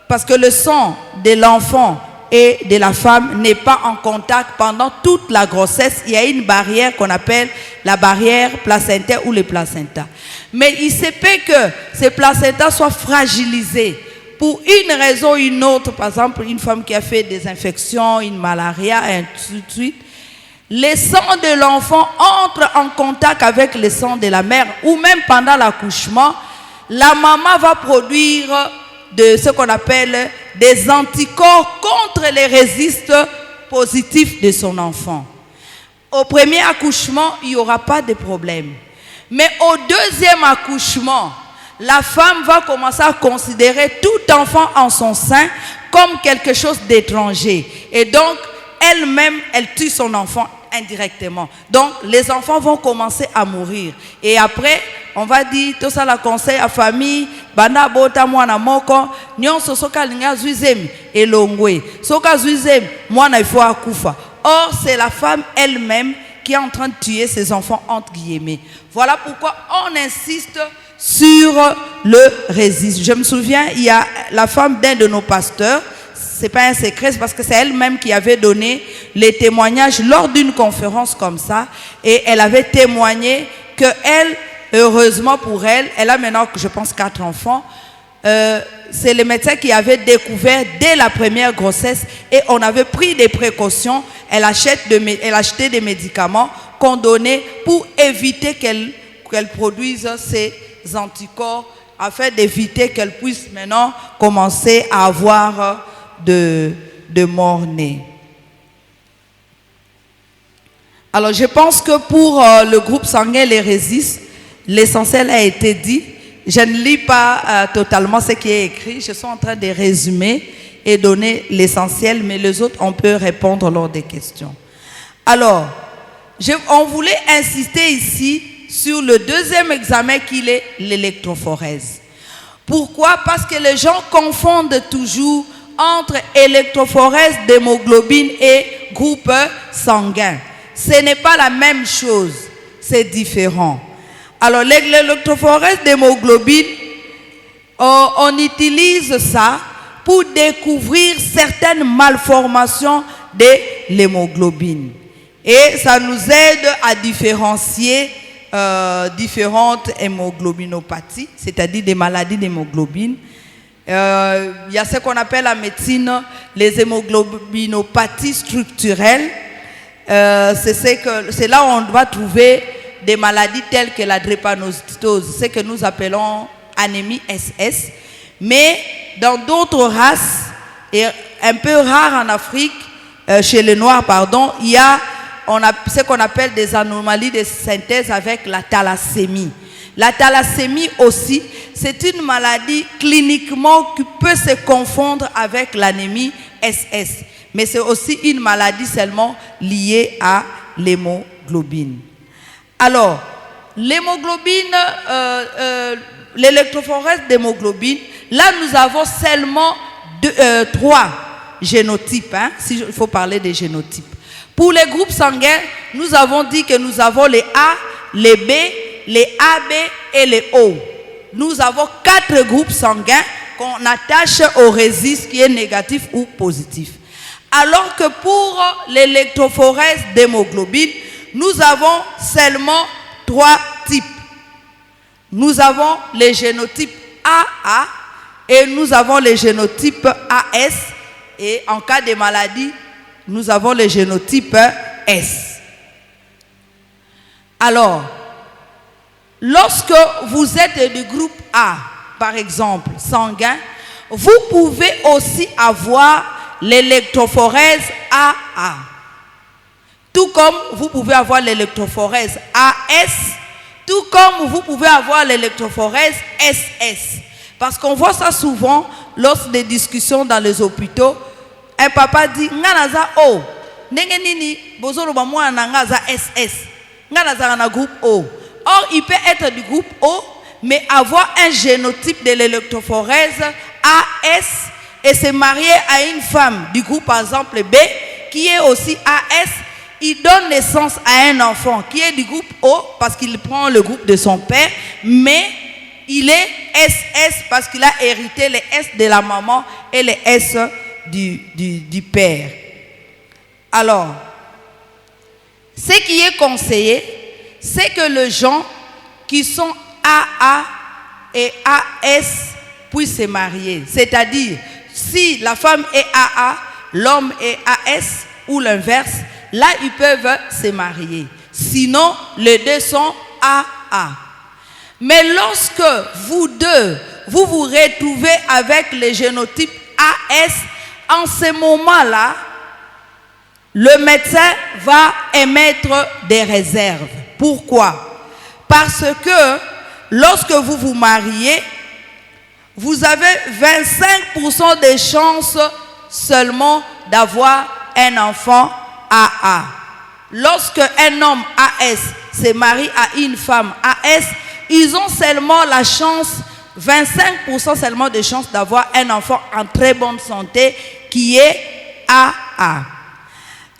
parce que le sang de l'enfant et de la femme n'est pas en contact pendant toute la grossesse, il y a une barrière qu'on appelle la barrière placentaire ou le placenta. Mais il se peut que ces placentas soient fragilisés pour une raison ou une autre, par exemple une femme qui a fait des infections, une malaria, et ainsi de suite. le sang de l'enfant entre en contact avec le sang de la mère, ou même pendant l'accouchement, la maman va produire de ce qu'on appelle des anticorps contre les résistants positifs de son enfant. Au premier accouchement, il n'y aura pas de problème. Mais au deuxième accouchement, la femme va commencer à considérer tout enfant en son sein comme quelque chose d'étranger. Et donc, elle-même, elle tue son enfant indirectement. Donc, les enfants vont commencer à mourir. Et après, on va dire, tout ça, la conseil à famille, banda bota mwana moko, nyon soka linga zuizemi, elongwe. Soka zuizemi, mwana il faut akufa. Or, c'est la femme elle-même qui est en train de tuer ses enfants, entre guillemets. Voilà pourquoi on insiste sur le résiste. Je me souviens, il y a la femme d'un de nos pasteurs, c'est pas un secret, c'est parce que c'est elle-même qui avait donné les témoignages lors d'une conférence comme ça, et elle avait témoigné que elle, heureusement pour elle, elle a maintenant, je pense, 4 enfants. C'est le médecin qui avait découvert dès la première grossesse, et on avait pris des précautions. Elle achetait des médicaments qu'on donnait pour éviter qu'elle produise ces anticorps, afin d'éviter qu'elle puisse maintenant commencer à avoir de mort-née. Alors je pense que pour le groupe sanguin les résistes, l'essentiel a été dit. Je ne lis pas totalement ce qui est écrit, je suis en train de résumer et donner l'essentiel, mais les autres on peut répondre lors des questions. Alors, on voulait insister ici sur le deuxième examen qui est l'électrophorèse. Pourquoi? Parce que les gens confondent toujours entre électrophorèse d'hémoglobine et groupe sanguin. Ce n'est pas la même chose, c'est différent. Alors l'électrophorèse d'hémoglobine, on utilise ça pour découvrir certaines malformations de l'hémoglobine. Et ça nous aide à différencier différentes hémoglobinopathies, c'est-à-dire des maladies d'hémoglobine. Il y a ce qu'on appelle en médecine les hémoglobinopathies structurelles. C'est là où on doit trouver des maladies telles que la drépanocytose, ce que nous appelons anémie SS. Mais dans d'autres races, et un peu rare en Afrique, chez les Noirs, pardon, il y a ce qu'on appelle des anomalies de synthèse avec la thalassémie. La thalassémie aussi, c'est une maladie cliniquement qui peut se confondre avec l'anémie SS. Mais c'est aussi une maladie seulement liée à l'hémoglobine. Alors, l'hémoglobine, l'électrophorèse d'hémoglobine, là nous avons seulement 3 génotypes, hein, il faut parler des génotypes. Pour les groupes sanguins, nous avons dit que nous avons les A, les B, les AB et les O. Nous avons 4 groupes sanguins qu'on attache au résiste qui est négatif ou positif. Alors que pour l'électrophorèse d'hémoglobine, nous avons seulement 3 types. Nous avons les génotypes AA et nous avons les génotypes AS. Et en cas de maladie, nous avons les génotypes S. Alors, lorsque vous êtes du groupe A, par exemple, sanguin, vous pouvez aussi avoir l'électrophorèse AA. Tout comme vous pouvez avoir l'électrophorèse AS, tout comme vous pouvez avoir l'électrophorèse SS. Parce qu'on voit ça souvent lors des discussions dans les hôpitaux. Un papa dit, nganaza O, ndenge nini bozoro ba mwana ngaza SS, nganaza na groupe O. Or, il peut être du groupe O, mais avoir un génotype de l'électrophorèse AS et se marier à une femme du groupe, par exemple B, qui est aussi AS, il donne naissance à un enfant qui est du groupe O parce qu'il prend le groupe de son père, mais il est SS parce qu'il a hérité les S de la maman et les S du père. Alors, ce qui est conseillé, c'est que les gens qui sont AA et AS puissent se marier. C'est-à-dire, si la femme est AA, l'homme est AS ou l'inverse, là, ils peuvent se marier. Sinon, les deux sont AA. Mais lorsque vous deux, vous vous retrouvez avec le génotype AS, en ce moment-là, le médecin va émettre des réserves. Pourquoi? Parce que lorsque vous vous mariez, vous avez 25% de chances seulement d'avoir un enfant AA. Lorsque un homme AS se marie à une femme AS, ils ont seulement la chance, 25% seulement de chance d'avoir un enfant en très bonne santé qui est AA.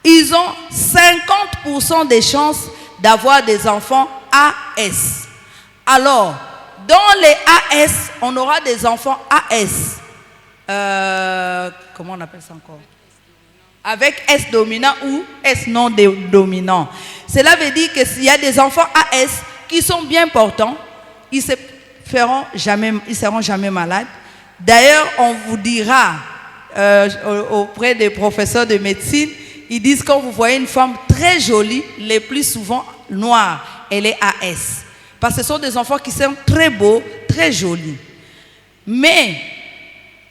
Ils ont 50% de chances d'avoir des enfants AS. Alors, dans les AS, on aura des enfants AS. Comment on appelle ça encore? Avec S dominant ou S non dominant. Cela veut dire que s'il y a des enfants AS qui sont bien portants, ils ne seront jamais malades. D'ailleurs, on vous dira auprès des professeurs de médecine, ils disent quand vous voyez une femme très jolie, les plus souvent noire, elle est AS. Parce que ce sont des enfants qui sont très beaux, très jolis. Mais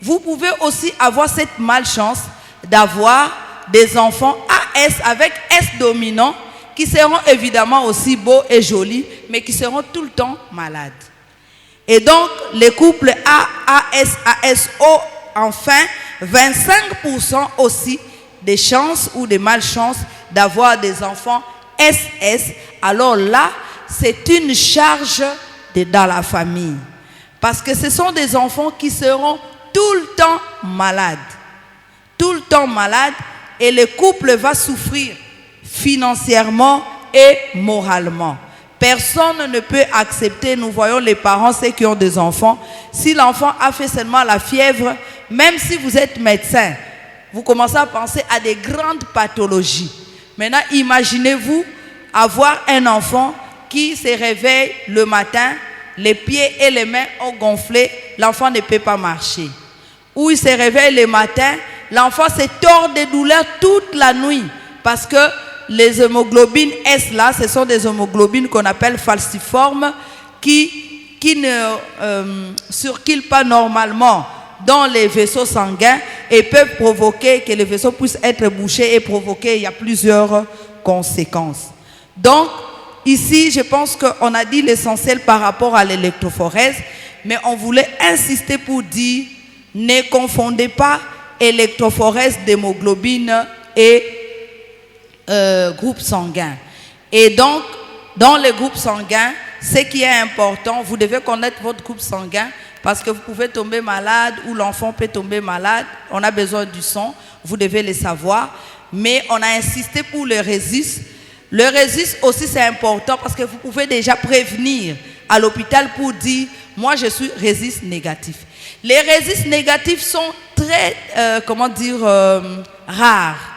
vous pouvez aussi avoir cette malchance d'avoir des enfants AS avec S dominant qui seront évidemment aussi beaux et jolis, mais qui seront tout le temps malades. Et donc, les couples AS, ASO, enfin, 25% aussi des chances ou des malchances d'avoir des enfants SS. Alors là, c'est une charge dans la famille. Parce que ce sont des enfants qui seront tout le temps malades. Tout le temps malades. Et le couple va souffrir financièrement et moralement. Personne ne peut accepter, nous voyons les parents, ceux qui ont des enfants, si l'enfant a fait seulement la fièvre, même si vous êtes médecin, vous commencez à penser à des grandes pathologies. Maintenant, imaginez-vous avoir un enfant qui se réveille le matin, les pieds et les mains ont gonflé, l'enfant ne peut pas marcher. Ou il se réveille le matin, l'enfant se tord de douleur toute la nuit parce que les hémoglobines S là, ce sont des hémoglobines qu'on appelle falciformes qui ne circulent pas normalement dans les vaisseaux sanguins et peuvent provoquer que les vaisseaux puissent être bouchés et provoquer, il y a plusieurs conséquences. Donc, ici, je pense qu'on a dit l'essentiel par rapport à l'électrophorèse, mais on voulait insister pour dire, ne confondez pas électrophorèse d'hémoglobine et groupe sanguin. Et donc, dans les groupes sanguins, ce qui est important, vous devez connaître votre groupe sanguin parce que vous pouvez tomber malade ou l'enfant peut tomber malade. On a besoin du sang, vous devez le savoir. Mais on a insisté pour le RESIS. Le RESIS aussi c'est important parce que vous pouvez déjà prévenir à l'hôpital pour dire « moi je suis RESIS négatif ». Les RESIS négatifs sont très, rares.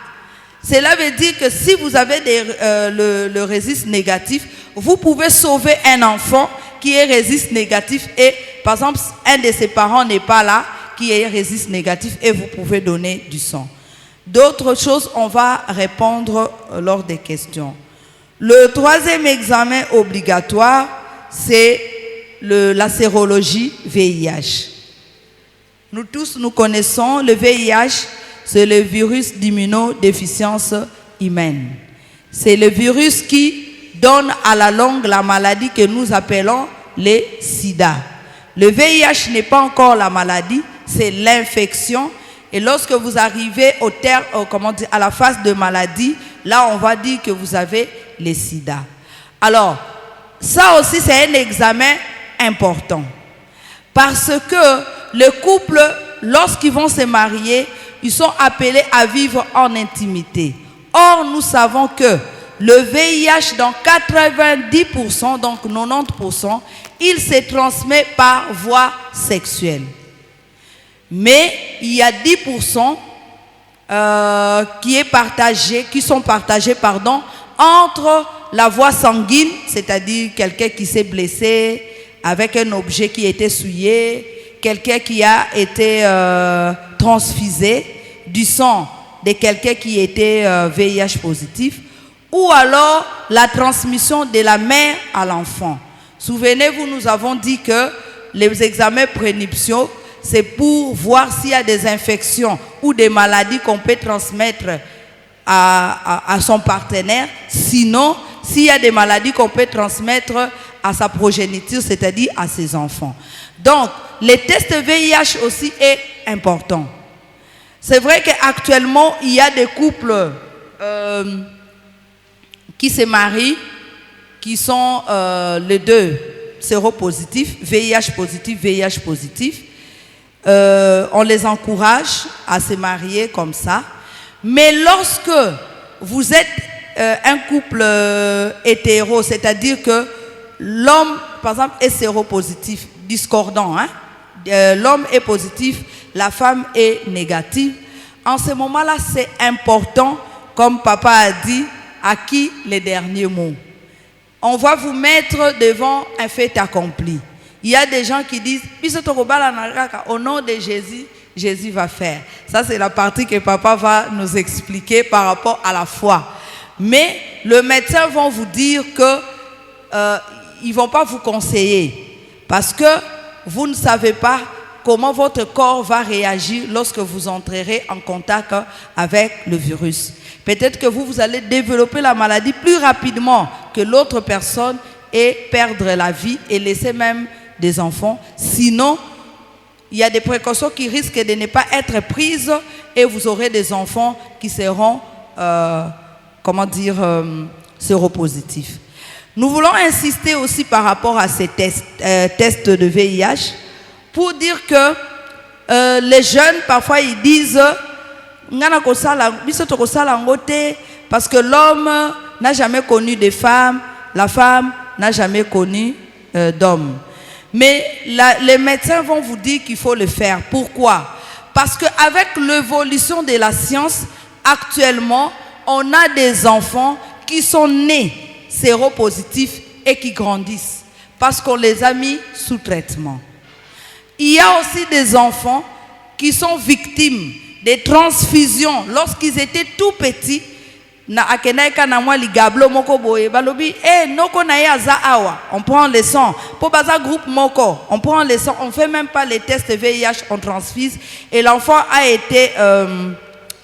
Cela veut dire que si vous avez le RESIS négatif, vous pouvez sauver un enfant qui est RESIS négatif et, par exemple, un de ses parents n'est pas là, qui est RESIS négatif et vous pouvez donner du sang. D'autres choses, on va répondre lors des questions. Le troisième examen obligatoire, c'est la sérologie VIH. Nous tous, nous connaissons le VIH, c'est le virus d'immunodéficience humaine. C'est le virus qui donne à la longue la maladie que nous appelons le sida. Le VIH n'est pas encore la maladie, c'est l'infection. Et lorsque vous arrivez à la phase de maladie, là on va dire que vous avez le sida. Alors, ça aussi c'est un examen important. Parce que le couple, lorsqu'ils vont se marier, ils sont appelés à vivre en intimité. Or, nous savons que le VIH, dans 90%, donc 90%, il se transmet par voie sexuelle. Mais il y a 10% qui sont partagés entre la voie sanguine, c'est-à-dire quelqu'un qui s'est blessé avec un objet qui était souillé, quelqu'un qui a été transfusé, du sang de quelqu'un qui était VIH positif, ou alors la transmission de la mère à l'enfant. Souvenez-vous, nous avons dit que les examens prénuptiaux, c'est pour voir s'il y a des infections ou des maladies qu'on peut transmettre à son partenaire. Sinon, s'il y a des maladies qu'on peut transmettre à sa progéniture, c'est-à-dire à ses enfants. Donc, le test VIH aussi est important. C'est vrai qu'actuellement, il y a des couples qui se marient, qui sont les deux séropositifs, VIH positif. On les encourage à se marier comme ça. Mais lorsque vous êtes un couple hétéro, c'est-à-dire que l'homme, par exemple, est séropositif, discordant, hein? L'homme est positif, la femme est négative. En ce moment-là, c'est important, comme papa a dit, à qui les derniers mots. On va vous mettre devant un fait accompli. Il y a des gens qui disent, au nom de Jésus, Jésus va faire. Ça, c'est la partie que papa va nous expliquer par rapport à la foi. Mais le médecin va vous dire que ils ne vont pas vous conseiller parce que vous ne savez pas comment votre corps va réagir lorsque vous entrerez en contact avec le virus. Peut-être que vous allez développer la maladie plus rapidement que l'autre personne et perdre la vie et laisser même des enfants. Sinon, il y a des précautions qui risquent de ne pas être prises et vous aurez des enfants qui seront, séropositifs. Nous voulons insister aussi par rapport à ces tests de VIH pour dire que les jeunes, parfois, ils disent parce que l'homme n'a jamais connu de femme, la femme n'a jamais connu d'homme. Mais les médecins vont vous dire qu'il faut le faire. Pourquoi? Parce qu'avec l'évolution de la science, actuellement, on a des enfants qui sont nés séropositifs et qui grandissent parce qu'on les a mis sous traitement. Il y a aussi des enfants qui sont victimes des transfusions lorsqu'ils étaient tout petits. On prend le sang pour baza groupe moko, on prend le sang, on fait même pas les tests VIH, on transfuse et l'enfant a été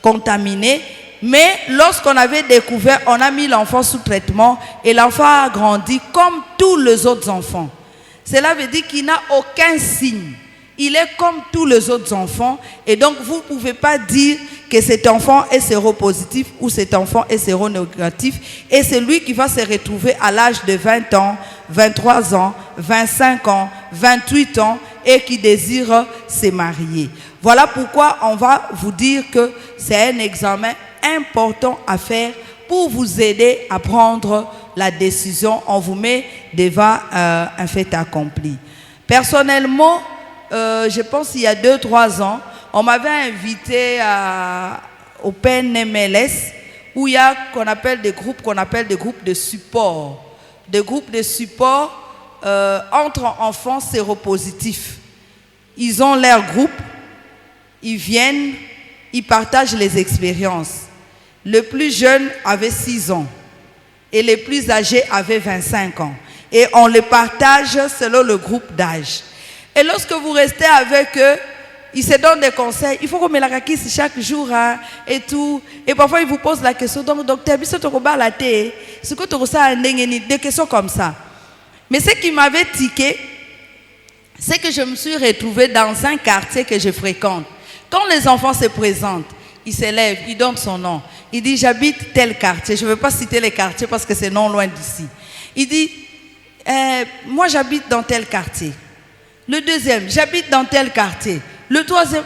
contaminé. Mais lorsqu'on avait découvert, on a mis l'enfant sous traitement et l'enfant a grandi comme tous les autres enfants. Cela veut dire qu'il n'a aucun signe. Il est comme tous les autres enfants et donc vous ne pouvez pas dire que cet enfant est séropositif ou cet enfant est séronégatif et c'est lui qui va se retrouver à l'âge de 20 ans, 23 ans, 25 ans, 28 ans et qui désire se marier. Voilà pourquoi on va vous dire que c'est un examen important à faire pour vous aider à prendre la décision. On vous met devant un fait accompli. Personnellement, je pense qu'il y a 2-3 ans, on m'avait invité au PNMLS où il y a qu'on appelle des groupes de support. Des groupes de support entre enfants séropositifs. Ils ont leur groupe, ils viennent, ils partagent les expériences. Le plus jeune avait 6 ans et les plus âgés avaient 25 ans. Et on les partage selon le groupe d'âge. Et lorsque vous restez avec eux, ils se donnent des conseils. Il faut qu'on me la raquisse chaque jour hein, et tout. Et parfois, ils vous posent la question. Donc, docteur, des questions comme ça. Mais ce qui m'avait tiqué, c'est que je me suis retrouvée dans un quartier que je fréquente. Quand les enfants se présentent, ils s'élèvent, ils donnent son nom. Il dit, j'habite tel quartier. Je ne veux pas citer les quartiers parce que c'est non loin d'ici. Il dit, moi j'habite dans tel quartier. Le deuxième, j'habite dans tel quartier. Le troisième,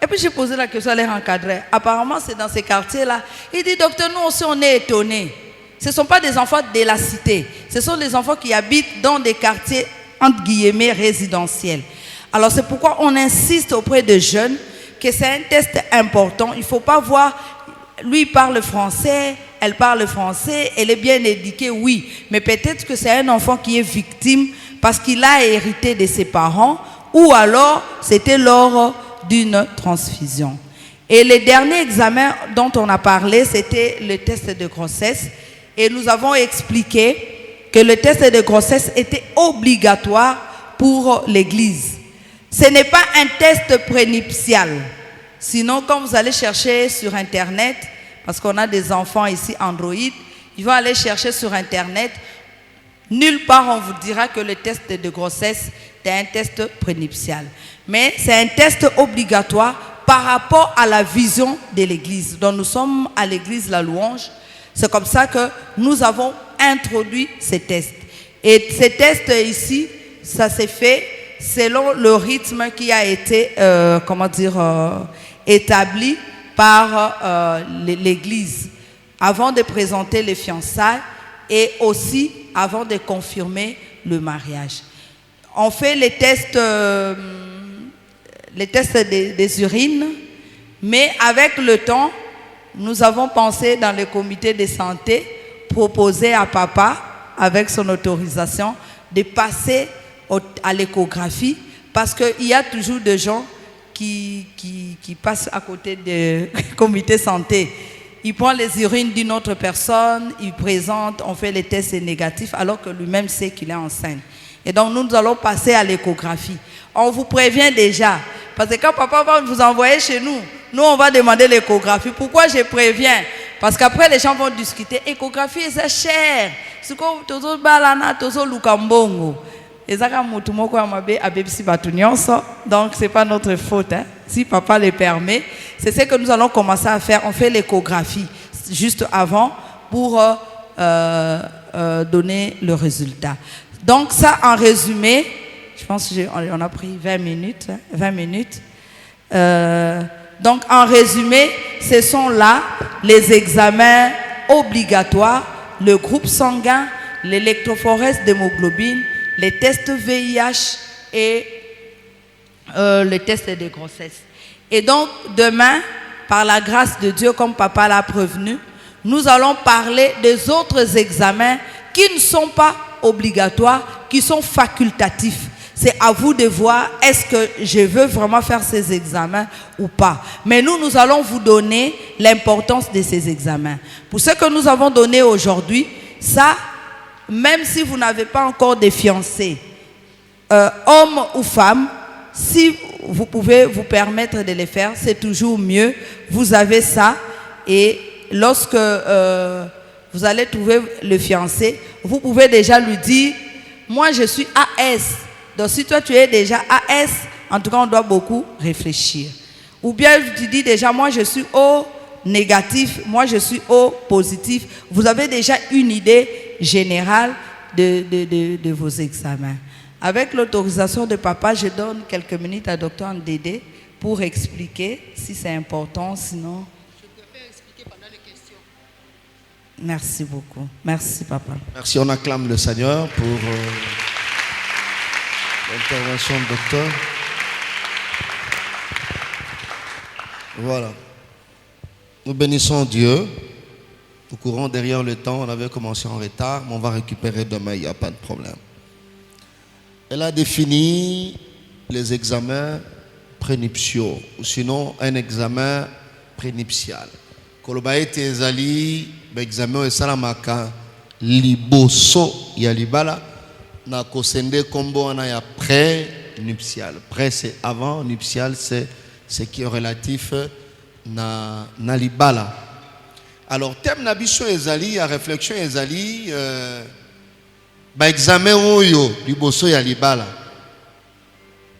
et puis j'ai posé la question à l'air encadré. Apparemment, c'est dans ces quartiers-là. Il dit, docteur, nous aussi, on est étonnés. Ce ne sont pas des enfants de la cité. Ce sont des enfants qui habitent dans des quartiers, entre guillemets, résidentiels. Alors, c'est pourquoi on insiste auprès des jeunes que c'est un test important. Il ne faut pas voir, lui, il parle français, elle parle français, elle est bien éduquée, oui. Mais peut-être que c'est un enfant qui est victime parce qu'il a hérité de ses parents ou alors c'était lors d'une transfusion. Et le dernier examen dont on a parlé, c'était le test de grossesse. Et nous avons expliqué que le test de grossesse était obligatoire pour l'Église. Ce n'est pas un test prénuptial. Sinon, quand vous allez chercher sur Internet, parce qu'on a des enfants ici Android, ils vont aller chercher sur Internet. Nulle part on vous dira que le test de grossesse est un test prénuptial. Mais c'est un test obligatoire par rapport à la vision de l'Église. Donc nous sommes à l'Église La Louange. C'est comme ça que nous avons introduit ces tests. Et ces tests ici, ça s'est fait selon le rythme qui a été établi par l'Église avant de présenter les fiançailles et aussi avant de confirmer le mariage. On fait les tests des urines, mais avec le temps, nous avons pensé dans le comité de santé proposer à papa, avec son autorisation, de passer à l'échographie parce qu'il y a toujours des gens qui passent à côté du comité santé. Il prend les urines d'une autre personne, il présente, on fait les tests négatifs alors que lui-même sait qu'il est enceinte. Et donc nous allons passer à l'échographie. On vous prévient déjà, parce que quand papa va vous envoyer chez nous, nous on va demander l'échographie. Pourquoi je préviens? Parce qu'après les gens vont discuter. Échographie c'est cher. C'est comme tozo balana, tozo lukambongo. Donc c'est pas notre faute. Hein. Si papa le permet, c'est ce que nous allons commencer à faire. On fait l'échographie juste avant pour donner le résultat. Donc ça en résumé, je pense qu'on a pris 20 minutes. Hein, 20 minutes. Donc en résumé, ce sont là les examens obligatoires, le groupe sanguin, l'électrophorèse d'hémoglobine, les tests VIH et les tests de grossesse. Et donc demain, par la grâce de Dieu, comme papa l'a prévenu, nous allons parler des autres examens qui ne sont pas obligatoires, qui sont facultatifs. C'est à vous de voir, est-ce que je veux vraiment faire ces examens ou pas. Mais nous allons vous donner l'importance de ces examens. Pour ce que nous avons donné aujourd'hui, ça, même si vous n'avez pas encore de fiancés, homme ou femme, si vous pouvez vous permettre de les faire, c'est toujours mieux. Vous avez ça et lorsque vous allez trouver le fiancé, vous pouvez déjà lui dire, moi je suis AS. Donc si toi tu es déjà AS, en tout cas on doit beaucoup réfléchir. Ou bien tu dis déjà, moi je suis O négatif, moi je suis O positif. Vous avez déjà une idée générale de vos examens. Avec l'autorisation de papa, je donne quelques minutes à Dr Ndédé pour expliquer si c'est important, sinon... Je préfère expliquer pendant les questions. Merci beaucoup. Merci papa. Merci, on acclame le Seigneur pour l'intervention du docteur. Voilà. Nous bénissons Dieu. Nous courons derrière le temps. On avait commencé en retard, mais on va récupérer demain, il n'y a pas de problème. Elle a défini les examens prénuptiaux, ou sinon un examen prénuptial. Kolobaete ezali, examen esalamaka liboso ya libala na kosende kombo na ya pré-nuptial. Pré c'est avant, nuptial c'est ce qui est relatif na libala. Alors thème na biso ezali, ya réflexion ezali examen oyo liboso ya libala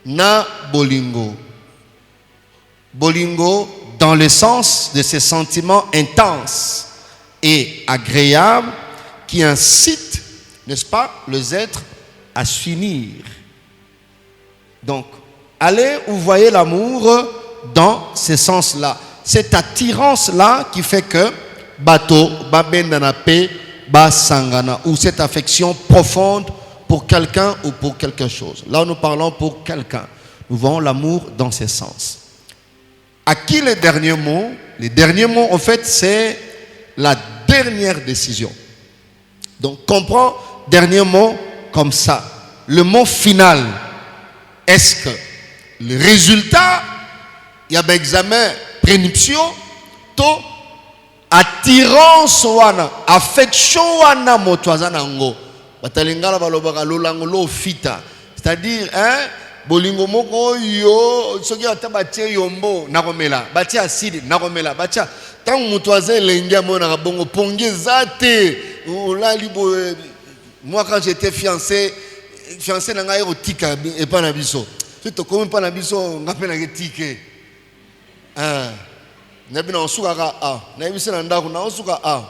na bolingo. Bolingo dans le sens de ces sentiments intenses et agréables qui incitent, n'est-ce pas, les êtres à s'unir. Donc, allez où vous voyez l'amour dans ce sens-là. Cette attirance-là qui fait que bato, babendanape, basangana, ou cette affection profonde pour quelqu'un ou pour quelque chose. Là, nous parlons pour quelqu'un. Nous voyons l'amour dans ce sens. À qui les derniers mots? Les derniers mots, en fait, c'est la dernière décision. Donc, comprends dernier mot comme ça. Le mot final. Est-ce que le résultat, il y a un examen prénuptiaux, to attirance wana, affection wana motoazanango. Batalingala balobaka lolango lo fita. C'est-à-dire, hein, bolingo moko yo, soki ata batie yombo nakomela, batie acide nakomela, batia tant motoazen lengia mona bongo pongi zate. Moi quand j'étais fiancé nanga erotika et pas na biso. Tu te comme pas na biso ngapena ke tike. Ah. Nabina osuka ah, na biso na ndako na osuka ah.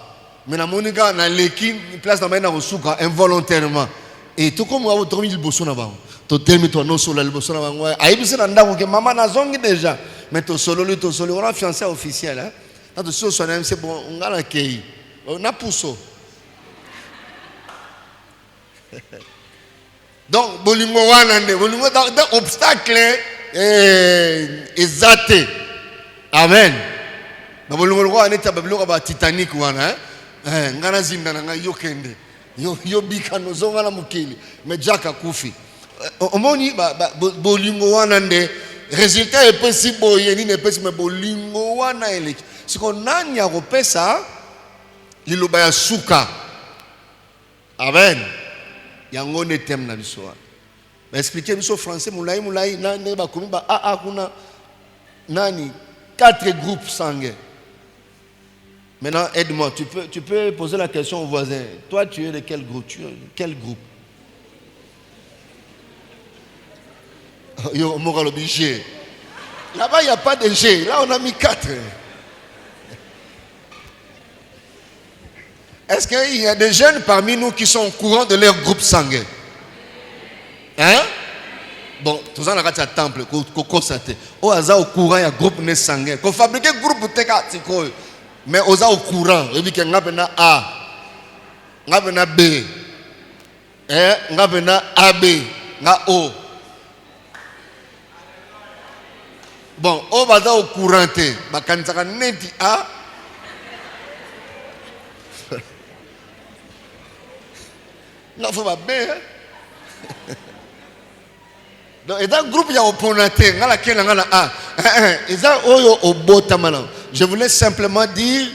Mais na monika na leki place na maina osuka involontairement. Et tout comme on a dormi le bosso na ba. To termi to no solo le bosso na ba. Ayibiso na ndako ke mama na zongi déjà. Mais to solo on a fiancé officiel hein. Na to so so na c'est bon ngala kei. Na pousso. Donc bolingo wana nde bolingo da obstacle ezate. Amen. Na bolingo wana ta babilo ba Titanic wana hein. Ngana zinda na yokende. Yo bika no zonga na mukili mais Jack akufi. Omoni bolingo wana nde résultat est possible boye ni ne possible bolingo wana ele. Siko nani ya kopesa liloba ya suka. Amen. Yango ne tem na biso. Ba expliquer biso français mulai na ne ba komi ba a kuna nani 4 groupes sanguins. Maintenant, aide-moi. Tu peux poser la question au voisin. Toi, tu es de quel groupe? Quel groupe? Yo, moral obligé. Là-bas, il n'y a pas de G. Là, on a mis 4. Est-ce qu'il y a des jeunes parmi nous qui sont au courant de leur groupe sanguin? Hein? Bon, tout ça, on a un temple. Qu'on constate. Au hasard, au courant, il y a un groupe sanguin. Qu'on fabrique un groupe de mais oza au courant, il dit que ngapena A, ngapena B, ngapena AB, nga O. Bon, on va au courant, bah quand ça neti A, non faut pas B. Donc et dans le groupe il y a opponente, ngala kena ngala A, et ça oyo obotamana. Je voulais simplement dire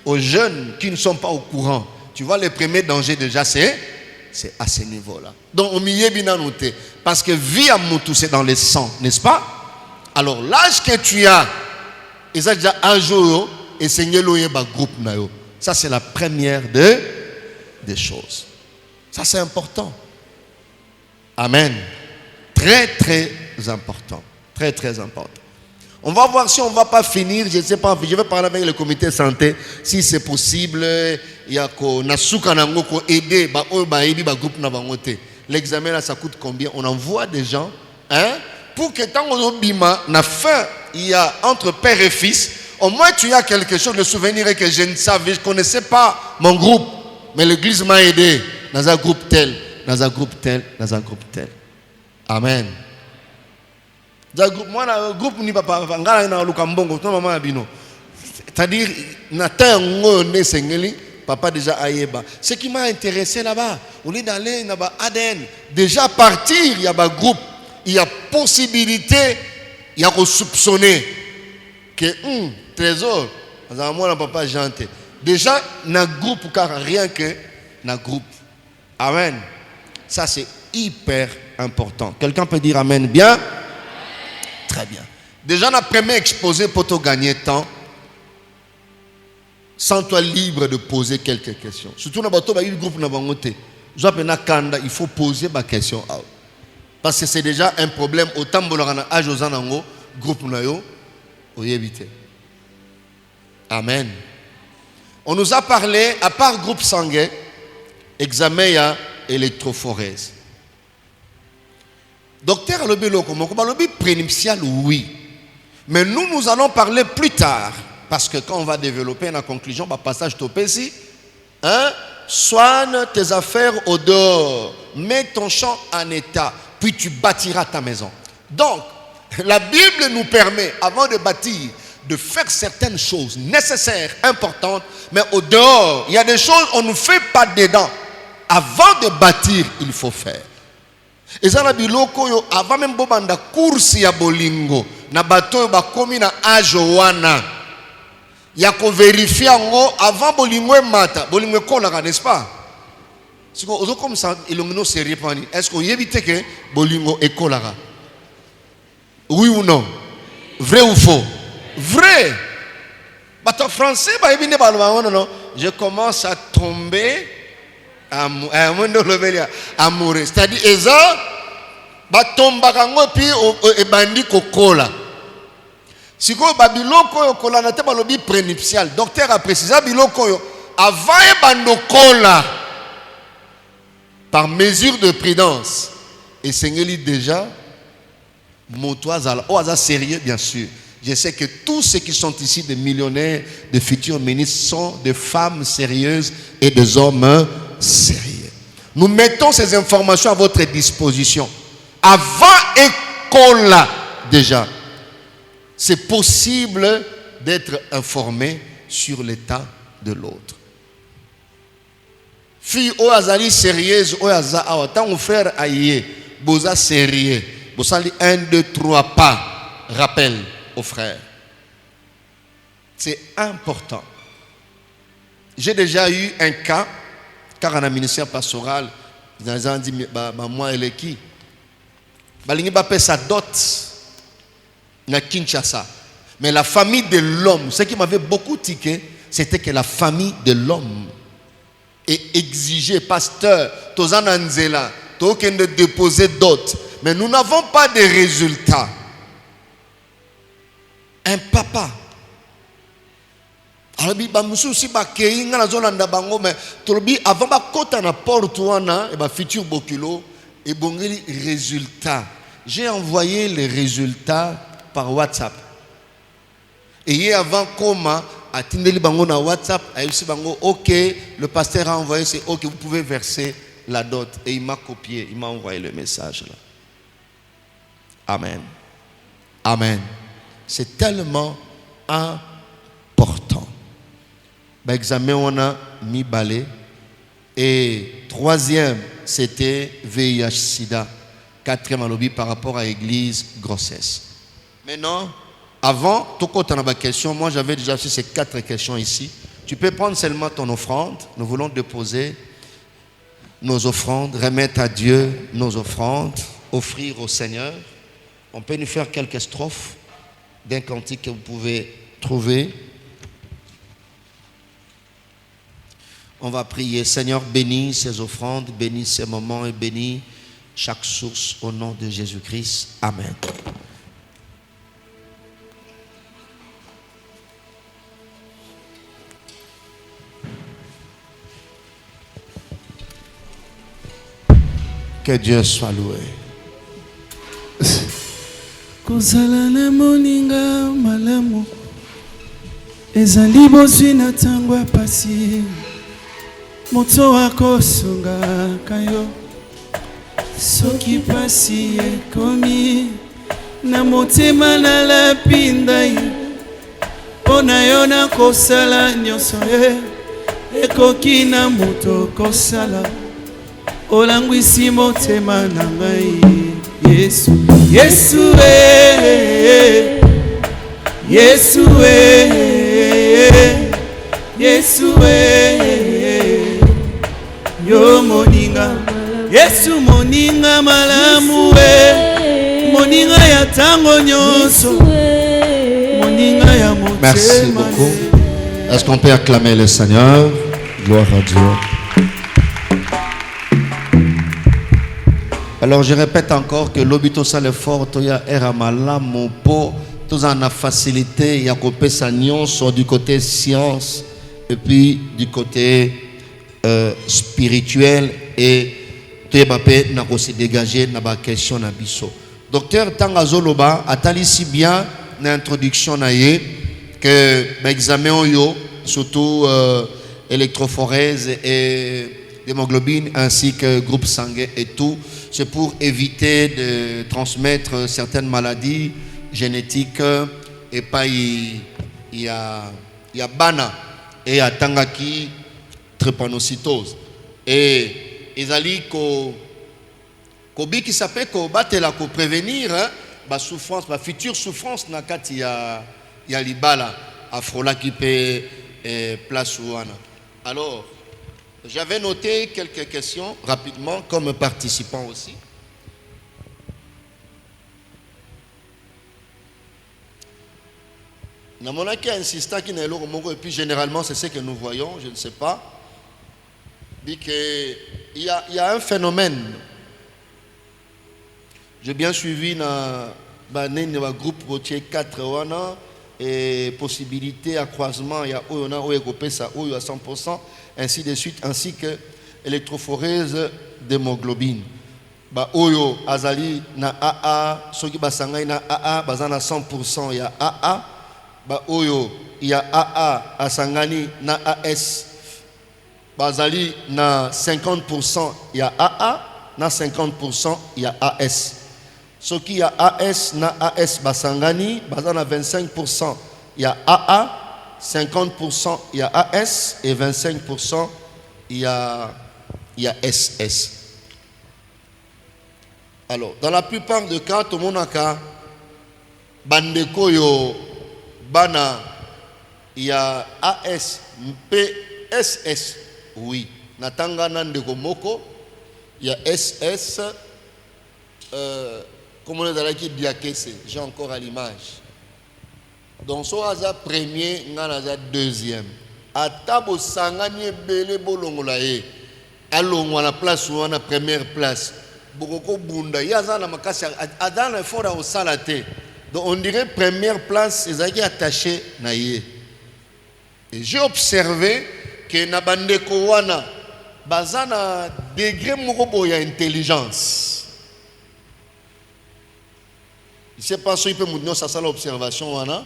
aux jeunes qui ne sont pas au courant, tu vois, le premier danger déjà, c'est à ce niveau-là. Donc, au milieu, bien noté. Parce que vie à Moutou, c'est dans le sang, n'est-ce pas? Alors, l'âge que tu as, et ça déjà un jour, et Seigneur l'oye groupe. Ça, c'est la première des choses. Ça, c'est important. Amen. Très, très important. Très, très important. On va voir si on ne va pas finir, je ne sais pas, je vais parler avec le comité santé, si c'est possible, il y a aider groupe. L'examen là, ça coûte combien? On envoie des gens, hein, pour que tant on bima, na fin, il y a entre père et fils, au moins tu as quelque chose, le souvenir est que je ne savais, je ne connaissais pas mon groupe, mais l'église m'a aidé dans un groupe tel, dans un groupe tel, dans un groupe tel. Amen. Moi, le groupe ni papa, c'est-à-dire, papa déjà aïeba. Ce qui m'a intéressé là-bas, au lieu d'aller dans Aden, déjà partir, il y a un groupe, il y a possibilité, il y a soupçonner que trésor, moi papa gentil. Déjà, dans le groupe, car rien que dans le groupe. Amen. Ça c'est hyper important. Quelqu'un peut dire amen bien? Très bien. Déjà, dans le premier exposé pour te gagner temps, sens-toi libre de poser quelques questions. Surtout dans le groupe, il faut poser ma question. Parce que c'est déjà un problème. Autant que le groupe, éviter. Amen. On nous a parlé, à part groupe sanguin, examen électrophorèse. Docteur Alobelo, prénuptial, oui. Mais nous allons parler plus tard. Parce que quand on va développer la conclusion, passage topé ici, hein, soigne tes affaires au dehors. Mets ton champ en état. Puis tu bâtiras ta maison. Donc, la Bible nous permet, avant de bâtir, de faire certaines choses nécessaires, importantes. Mais au dehors, il y a des choses qu'on ne fait pas dedans. Avant de bâtir, il faut faire. Et ça la biloko yo avant même bobanda course ya bolingo na bato ba komi na âge wana ya ko vérifier ngo avant bolingo mata bolingo kola, n'est-ce pas? Si on comme ça ilongino sérieux pani est-ce qu'on évite que bolingo ekolara? Oui ou non? Vrai ou faux? Vrai. Bato français ba ebine ba non, je commence à tomber amoureux, c'est-à-dire eza batomba kango pi ebandi kokola siko ba biloko yo kola na te balobi prénuptial. Docteur a précisé biloko yo avant ebando kola par mesure de prudence et sengeli déjà motoazala o aza sérieux bien sûr. Je sais que tous ceux qui sont ici des millionnaires, de futurs ministres sont des femmes sérieuses et des hommes sérieux. Nous mettons ces informations à votre disposition. Avant école déjà, c'est possible d'être informé sur l'état de l'autre. Fille ou azali sérieuse ou aza tant ou frère aïe, boza sérieux. Bosali 1, 2, 3 pas. Rappel aux frères. C'est important. J'ai déjà eu un cas, car en un ministère pastoral, ils ont dit, moi et qui balingi ba pesa dot na Kinshasa. Mais la famille de l'homme, ce qui m'avait beaucoup tiqué, c'était que la famille de l'homme est exigée, pasteur, tozan anzela, token de déposer dot. Mais nous n'avons pas de résultats. Un papa. Alors, si avant de côté na porte et futur bokulo et bon résultat. J'ai envoyé les résultats par WhatsApp. Et avant comment atindeli bango na WhatsApp, OK, le pasteur a envoyé, c'est OK, vous pouvez verser la dot. Et il m'a copié, il m'a envoyé le message là. Amen. Amen. C'est tellement important. Examen, on a mis balai. Et troisième, c'était VIH-Sida. Quatrième alobi par rapport à l'église, grossesse. Maintenant, avant, tout quand on a ma question, moi j'avais déjà fait ces 4 questions ici. Tu peux prendre seulement ton offrande. Nous voulons déposer nos offrandes, remettre à Dieu nos offrandes, offrir au Seigneur. On peut nous faire quelques strophes d'un cantique que vous pouvez trouver. On va prier. Seigneur, bénis ces offrandes, bénis ces moments et bénis chaque source au nom de Jésus-Christ. Amen. Que Dieu soit loué. Kozala na moninga malamu ezali bozwi na tango pasi moto akosunga kayo soki pasi ekomi na motema na lapinda pona yo na kosala nyonso ekoki na moto kosala olangwisi motema na ngai Yesu, Yesu, Yesu, Yesu, yo moninga, Yesu moninga malamu moninga ya tango nyonso, moninga ya motema. Merci beaucoup. Est-ce qu'on peut acclamer le Seigneur? Gloire à Dieu. Alors je répète encore que l'obito ça l'effort toya eramala mon po tous en a facilité ya kopé sa nyonso du côté science et puis du côté spirituel et tebapé na ko se dégager na ba question na biso. Docteur Tangazoloba atali si bien na introduction na ye que ba examen yo surtout électrophorèse et d'hémoglobine ainsi que groupe sanguin et tout. C'est pour éviter de transmettre certaines maladies génétiques et pas il y a bana et il y a tangaki drépanocytose et ils allaient Kobi qui s'appelle ko batela ko prévenir ba souffrance, ba future souffrance na kati ya libala afrola qui peut place ouana. Alors, j'avais noté quelques questions rapidement comme participant aussi. Namona qui insista qui n'est et puis généralement c'est ce que nous voyons, je ne sais pas. Dit que il y a un phénomène. J'ai bien suivi dans le groupe routier 4 wana et possibilité à croisement il y a oyona oyekopé ça oyo à 100% ainsi de suite ainsi que électrophorèse d'hémoglobine. Ba oyo azali na AA soki basangai na AA bazana 100% ya AA. Ba oyo ya AA asangani na AS bazali na 50% ya AA na 50% ya AS. Soki ya AS na AS basangani bazana 25% ya AA, 50% ya AS et 25% ya SS. Alors, dans la plupart des cas, tout le monde a ka bandeko yo bana ya AS PSS oui natanga nandeko moko ya SS comme on est dans la qui diakese j'ai encore à l'image donc soit aza premier ngana aza deuxième atabo sangani belé bolongola e alongwa na place ou na première place bokoko bunda yaza na makasi adana fora au salate. Donc on dirait première place, ils ont attaché naïe. Et j'ai observé que na bandeko wana bazana degré moko ya intelligence. Il sait pas si il peut nous donner ça l'observation wana.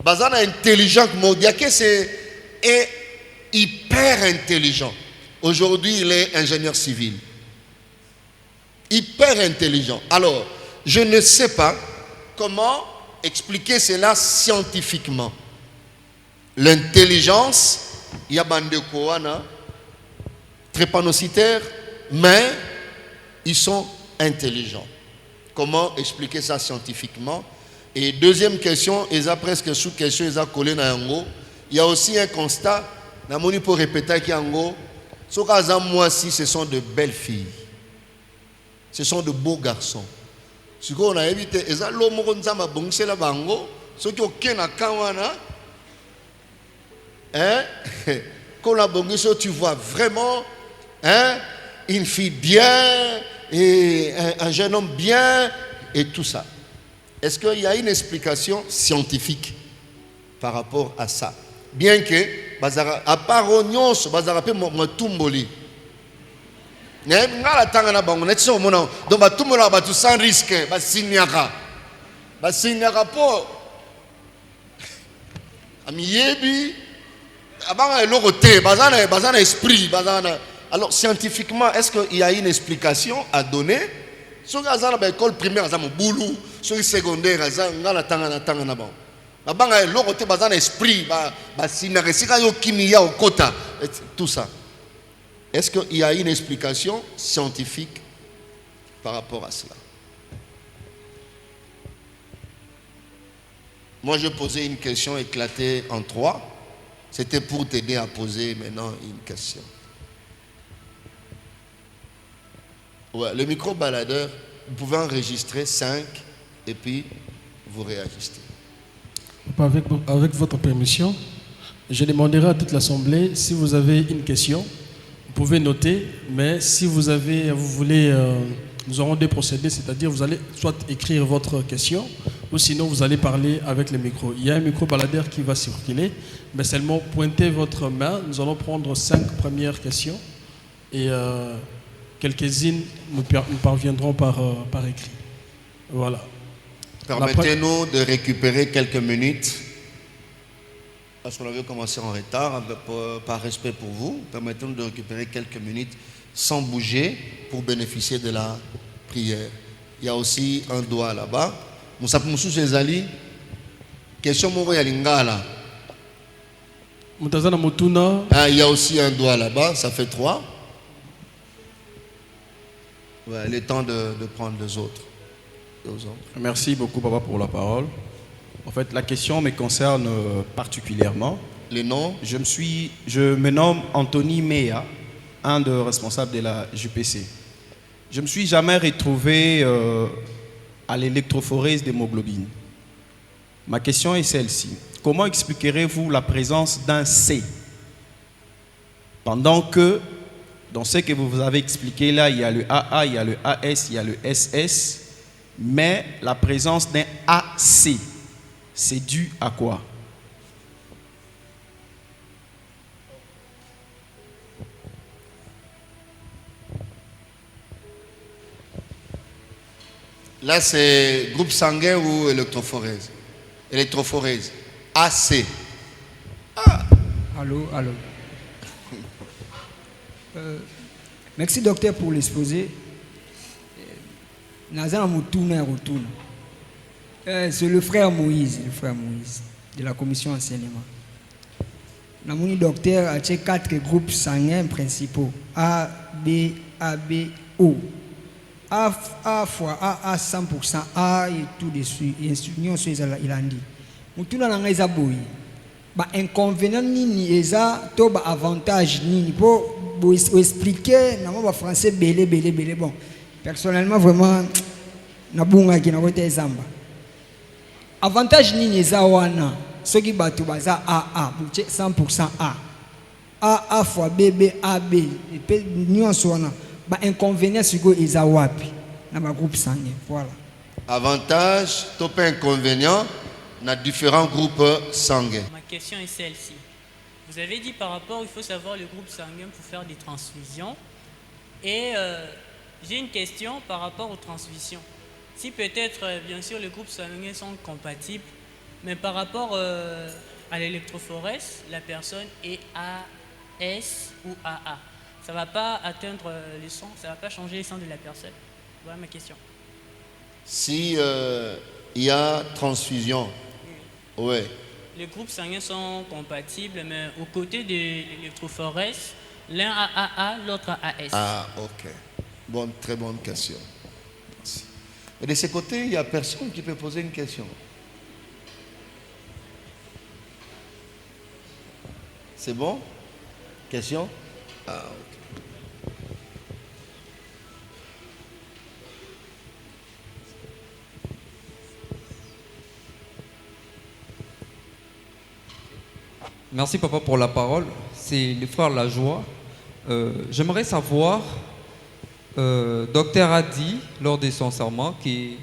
Bazana intelligent modia que c'est hyper intelligent. Aujourd'hui, il est ingénieur civil. Hyper intelligent. Alors, je ne sais pas comment expliquer cela scientifiquement. L'intelligence, il y a bandeko wana trépanocytaires, mais ils sont intelligents. Comment expliquer ça scientifiquement? Et deuxième question, ils ont presque sous question, ils ont collé dans yango. Il y a aussi un constat, namoni pour répéter qui yango, moi si ce sont de belles filles, ce sont de beaux garçons. Ce qu'on a évité, et ça l'homme nzamba bongse la bango, ce qui aucun na kawana, hein, quand la bongse tu vois vraiment, hein, une fille bien et un jeune homme bien et tout ça. Est-ce qu'il y a une explication scientifique par rapport à ça? Bien que, à part Onyons, bazara pe motumboli. Ngala tanga na bango neti so mona donc batumbola batu sans risque basinyaka po amiyebi abanga eloko te bazana esprit bazana. Alors scientifiquement est-ce qu'il y a une explication à donner? Sur azana ba école primaire azama boulou sur secondaire azana ngala tanga na bango abanga eloko te bazana esprit basinyaka sika yo kimia okota tout ça. Est-ce qu'il y a une explication scientifique par rapport à cela? Moi, je posais une question éclatée en 3. C'était pour t'aider à poser maintenant une question. Ouais, le micro-baladeur, vous pouvez enregistrer 5 et puis vous réajustez. Avec votre permission, je demanderai à toute l'Assemblée si vous avez une question. Vous pouvez noter, mais si vous voulez, nous aurons des procédés, c'est-à-dire vous allez soit écrire votre question, ou sinon vous allez parler avec le micro. Il y a un micro-baladeur qui va circuler, mais seulement pointez votre main. Nous allons prendre 5 premières questions et quelques-unes nous parviendront par écrit. Voilà. Permettez-nous de récupérer quelques minutes. Parce qu'on avait commencé en retard, par respect pour vous, permettez-nous de récupérer quelques minutes sans bouger pour bénéficier de la prière. Il y a aussi un doigt là-bas. Moussa Moussou Zezali, question Moro Yalingala. Il y a aussi un doigt là-bas, ça fait 3. Ouais, il est temps de prendre les autres. Merci beaucoup, papa, pour la parole. En fait, la question me concerne particulièrement. Les noms? Je me nomme Anthony Mea, un des responsables de la JPC. Je ne me suis jamais retrouvé à l'électrophorèse d'hémoglobine. Ma question est celle-ci. Comment expliquerez-vous la présence d'un C pendant que, dans ce que vous avez expliqué là, il y a le AA, il y a le AS, il y a le SS, mais la présence d'un AC, c'est dû à quoi? Là, c'est groupe sanguin ou électrophorèse? Électrophorèse. AC. Allô. Merci docteur pour l'exposé. C'est le frère Moïse de la commission enseignement. Namoni docteur a 4 groupes sanguins principaux. A, B, O. A fois A 100%, A et tout dessus. Et union sur il a dit. Mutuna na ngaiza boy. Ba inconvénient ni eza to ba avantage ni pour expliquer na ba français belé bon. Personnellement vraiment na bunga ki na kote zamba. Avantage ni eza wana soki batu baza A 100% A fois B AB et union sur wana. Ba inconvénient sur eza wapi na ba groupe sanguin. Voilà. Avantage, top inconvénient dans différents groupes sanguins. Ma question est celle-ci. Vous avez dit par rapport, il faut savoir le groupe sanguin pour faire des transfusions. Et j'ai une question par rapport aux transfusions. Si peut-être, bien sûr, les groupes sanguins sont compatibles, mais par rapport à l'électrophorèse, la personne est AS ou AA. Ça ne va pas atteindre les sons, ça ne va pas changer les sons de la personne. Voilà ma question. Si il y a transfusion, ouais. Les groupes sanguins sont compatibles, mais aux côtés de l'électrophorèse, l'un a AA, l'autre a AS. Ah, ok. Très bonne question. Merci. Et de ce côté, il n'y a personne qui peut poser une question. C'est bon? Question? Ah, ok. Merci papa pour la parole. C'est le frère Lajoie. J'aimerais savoir, docteur a dit lors de son serment qu'il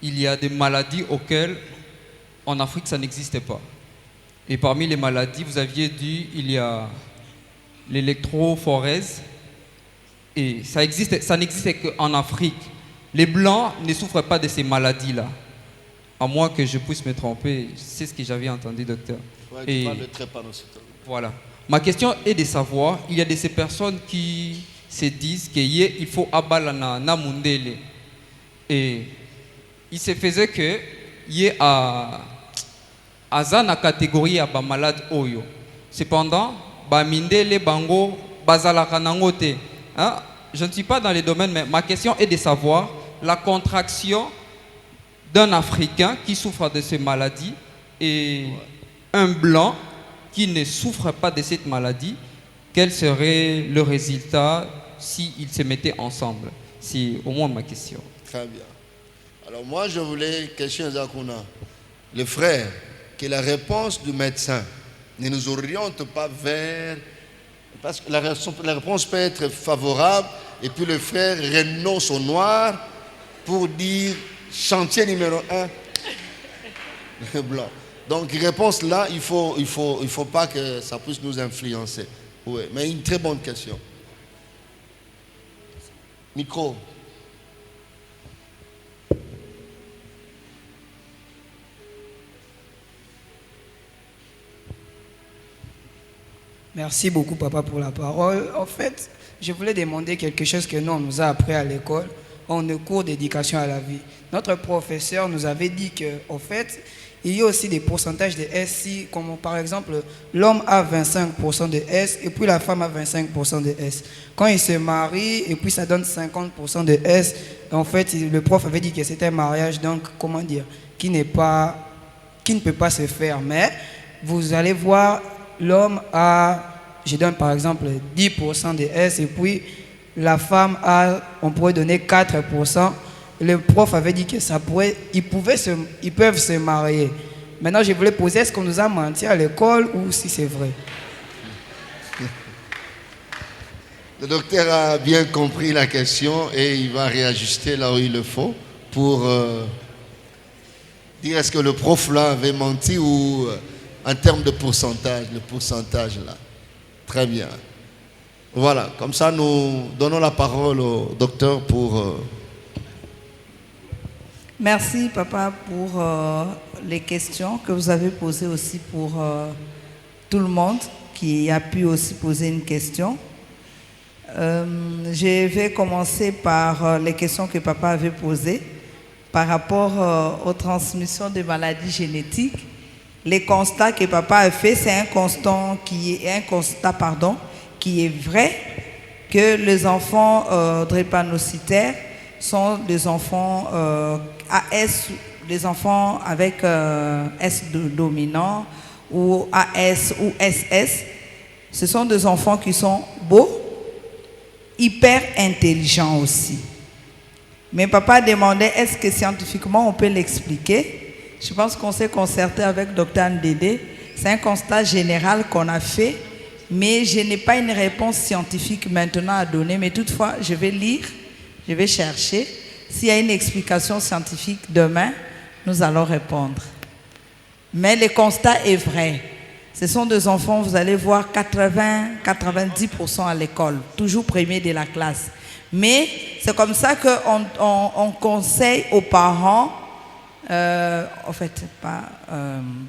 y a des maladies auxquelles en Afrique ça n'existait pas. Et parmi les maladies, vous aviez dit il y a l'électrophorèse et ça n'existait qu'en Afrique. Les Blancs ne souffrent pas de ces maladies-là. À moins que je puisse me tromper, c'est ce que j'avais entendu, docteur. Ouais, et tu parles de drépanocytose. Voilà. Ma question est de savoir, il y a de ces personnes qui se disent qu'il faut abattre na mundele. Et il se faisait que il y a na catégorie à malade oyo. Cependant, ba mindele bango bazalaka nangote. Je ne suis pas dans les domaines, mais ma question est de savoir la contraction d'un Africain qui souffre de ces maladies et un blanc qui ne souffre pas de cette maladie, quel serait le résultat s'ils se mettaient ensemble? C'est au moins ma question. Très bien. Alors moi, je voulais questionner Zakuna, le frère, que la réponse du médecin ne nous oriente pas vers... Parce que la réponse peut être favorable et puis le frère renonce au noir pour dire chantier numéro 1, le blanc. Donc, réponse là, il faut pas que ça puisse nous influencer. Oui, mais une très bonne question. Micro. Merci beaucoup, papa, pour la parole. En fait, je voulais demander quelque chose que nous, on nous a appris à l'école, en cours d'éducation à la vie. Notre professeur nous avait dit que, en fait, il y a aussi des pourcentages de S. Si, comme par exemple, l'homme a 25% de S et puis la femme a 25% de S. Quand ils se marient et puis ça donne 50% de S, en fait, le prof avait dit que c'était un mariage, donc, comment dire, qui ne peut pas se faire. Mais vous allez voir, l'homme a, je donne par exemple 10% de S et puis la femme a, on pourrait donner 4%. Le prof avait dit que ça pourrait, ils peuvent se marier. Maintenant, je voulais poser, est-ce qu'on nous a menti à l'école ou si c'est vrai? Le docteur a bien compris la question et il va réajuster là où il le faut pour dire est-ce que le prof là avait menti ou en termes de pourcentage, le pourcentage là. Très bien. Voilà, comme ça nous donnons la parole au docteur pour... Merci papa pour les questions que vous avez posées aussi pour tout le monde qui a pu aussi poser une question. Je vais commencer par les questions que papa avait posées par rapport aux transmissions de maladies génétiques. Les constats que papa a fait, c'est un constat qui est vrai que les enfants drépanocytaires sont des enfants AS, des enfants avec S dominant ou AS ou SS. Ce sont des enfants qui sont beaux, hyper intelligents aussi. Mais papa demandait, est-ce que scientifiquement on peut l'expliquer? Je pense qu'on s'est concerté avec Dr Ndédé. C'est un constat général qu'on a fait, mais je n'ai pas une réponse scientifique maintenant à donner. Mais toutefois, je vais lire, je vais chercher. S'il y a une explication scientifique demain, nous allons répondre. Mais le constat est vrai. Ce sont des enfants, vous allez voir, 80-90% à l'école, toujours premier de la classe. Mais c'est comme ça qu'on conseille aux parents,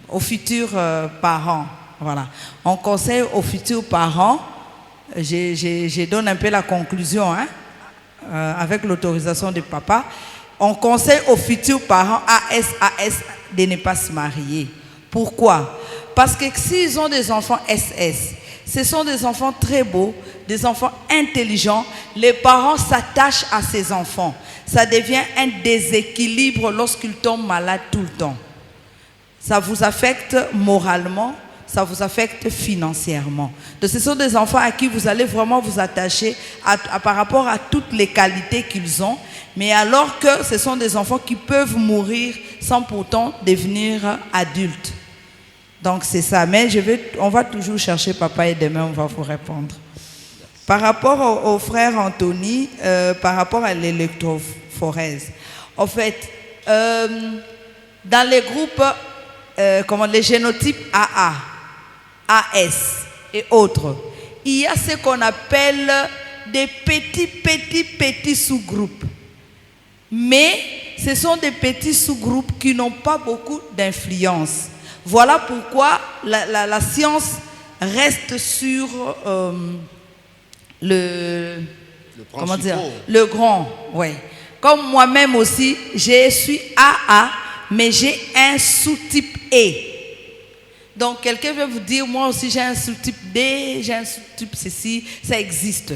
aux futurs parents. Voilà. On conseille aux futurs parents, je donne un peu la conclusion, avec l'autorisation de papa, on conseille aux futurs parents AS de ne pas se marier. Pourquoi? Parce que s'ils ont des enfants SS, ce sont des enfants très beaux, des enfants intelligents, les parents s'attachent à ces enfants. Ça devient un déséquilibre lorsqu'ils tombent malades tout le temps. Ça vous affecte moralement, ça vous affecte financièrement. Donc ce sont des enfants à qui vous allez vraiment vous attacher par rapport à toutes les qualités qu'ils ont, mais alors que ce sont des enfants qui peuvent mourir sans pourtant devenir adultes. Donc c'est ça, mais on va toujours chercher papa et demain on va vous répondre. Par rapport au frère Anthony, par rapport à l'électrophorèse, en fait, dans les groupes, les génotypes AA, AS et autres, il y a ce qu'on appelle des petits sous-groupes. Mais ce sont des petits sous-groupes qui n'ont pas beaucoup d'influence. Voilà pourquoi la science reste sur le grand. Ouais. Comme moi-même aussi, je suis AA, mais j'ai un sous-type E. Donc quelqu'un veut vous dire, moi aussi j'ai un sous-type D, j'ai un sous-type ceci, ça existe.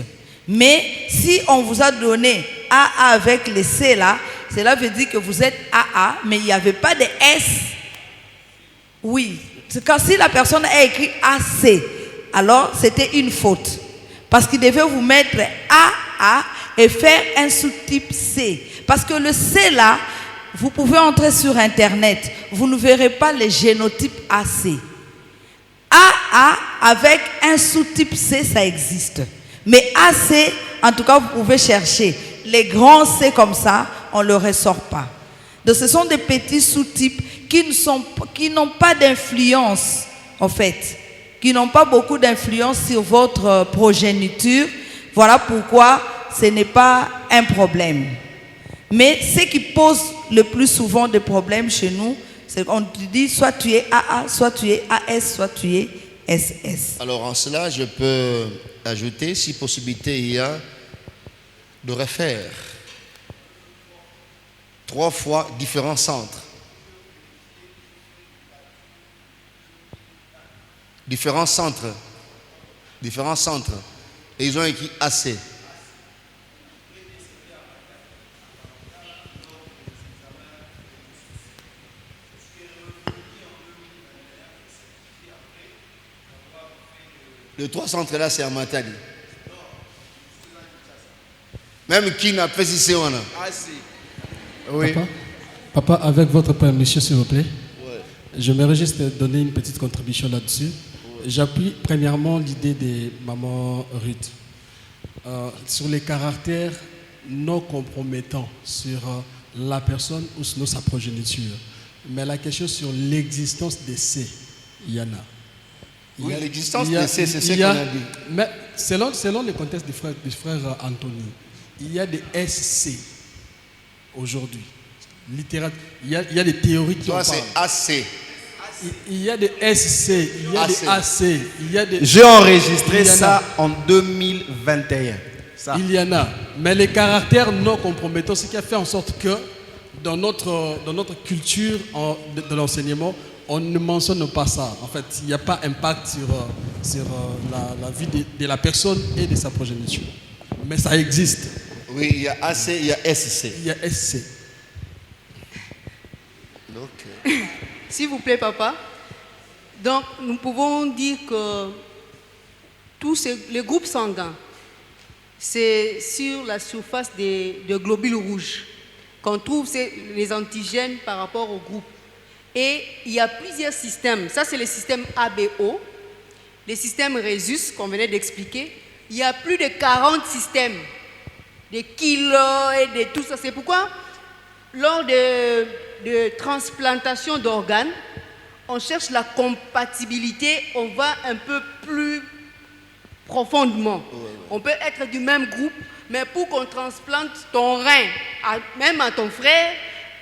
Mais si on vous a donné AA avec les C là, cela veut dire que vous êtes AA, mais il n'y avait pas de S. Oui, quand si la personne a écrit AC, alors c'était une faute. Parce qu'il devait vous mettre AA et faire un sous-type C. Parce que le C là, vous pouvez entrer sur Internet, vous ne verrez pas les génotypes AC. AA avec un sous-type C, ça existe. Mais AC, en tout cas, vous pouvez chercher. Les grands C comme ça, on ne le ressort pas. Donc ce sont des petits sous-types qui n'ont pas d'influence, en fait, qui n'ont pas beaucoup d'influence sur votre progéniture. Voilà pourquoi ce n'est pas un problème. Mais ce qui pose le plus souvent des problèmes chez nous, c'est qu'on te dit soit tu es AA, soit tu es AS, soit tu es SS. Alors en cela, je peux ajouter, si possibilité il y a, de refaire 3 fois différents centres. différents centres. Et ils ont écrit AC. Les 3 centres là, c'est à Matadi. Même qui n'a pas si on a. Oui. Papa, avec votre permission, s'il vous plaît. J'aimerais juste donner une petite contribution là-dessus. J'appuie premièrement l'idée de maman Ruth sur les caractères non compromettants sur la personne ou sur sa progéniture. Mais la question sur l'existence des C, il y en a. Oui, l'existence des C, c'est ce qu'on a dit. Mais selon le contexte du frère Anthony, il y a des SC aujourd'hui. Littéralement, il y a des théories qui toi, c'est AC. Il y a des SC, il y a des AC, il y a des... J'ai enregistré ça en 2021. Ça. Il y en a. Mais les caractères non compromettants, ce qui a fait en sorte que dans notre culture de l'enseignement, on ne mentionne pas ça. En fait, il n'y a pas d'impact sur la vie de la personne et de sa progéniture. Mais ça existe. Oui, il y a AC, il y a SC. Il y a SC. Okay. S'il vous plaît, papa. Donc, nous pouvons dire que tous les groupes sanguins, c'est sur la surface des globules rouges qu'on trouve les antigènes par rapport au groupe. Et il y a plusieurs systèmes. Ça, c'est le système ABO, le système Rhesus qu'on venait d'expliquer. Il y a plus de 40 systèmes, des kilos et de tout ça. C'est pourquoi, lors de transplantation d'organes, on cherche la compatibilité, on va un peu plus profondément. On peut être du même groupe, mais pour qu'on transplante ton rein, même à ton frère,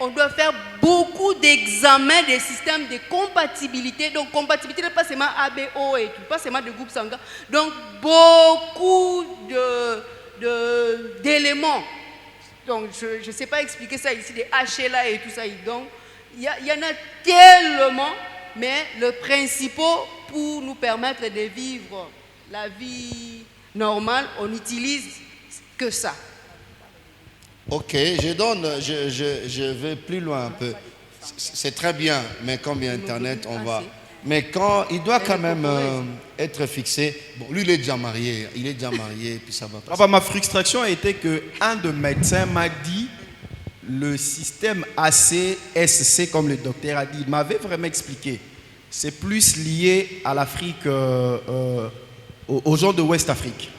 on doit faire beaucoup d'examens des systèmes de compatibilité. Donc, compatibilité, pas seulement ABO et tout, pas seulement de groupe sanguin. Donc, beaucoup d'éléments. Donc, je ne sais pas expliquer ça ici, des HLA et tout ça. Donc, il y en a tellement, mais le principal pour nous permettre de vivre la vie normale, on n'utilise que ça. Ok, je vais plus loin un peu. C'est très bien, mais comme il y a Internet, on va... Mais quand il doit quand même être fixé. Bon, lui, il est déjà marié, puis ça va passer. Papa, ma frustration a été qu'un de médecins m'a dit le système AC-SC, comme le docteur a dit, il m'avait vraiment expliqué. C'est plus lié à l'Afrique, aux gens de West Afrique,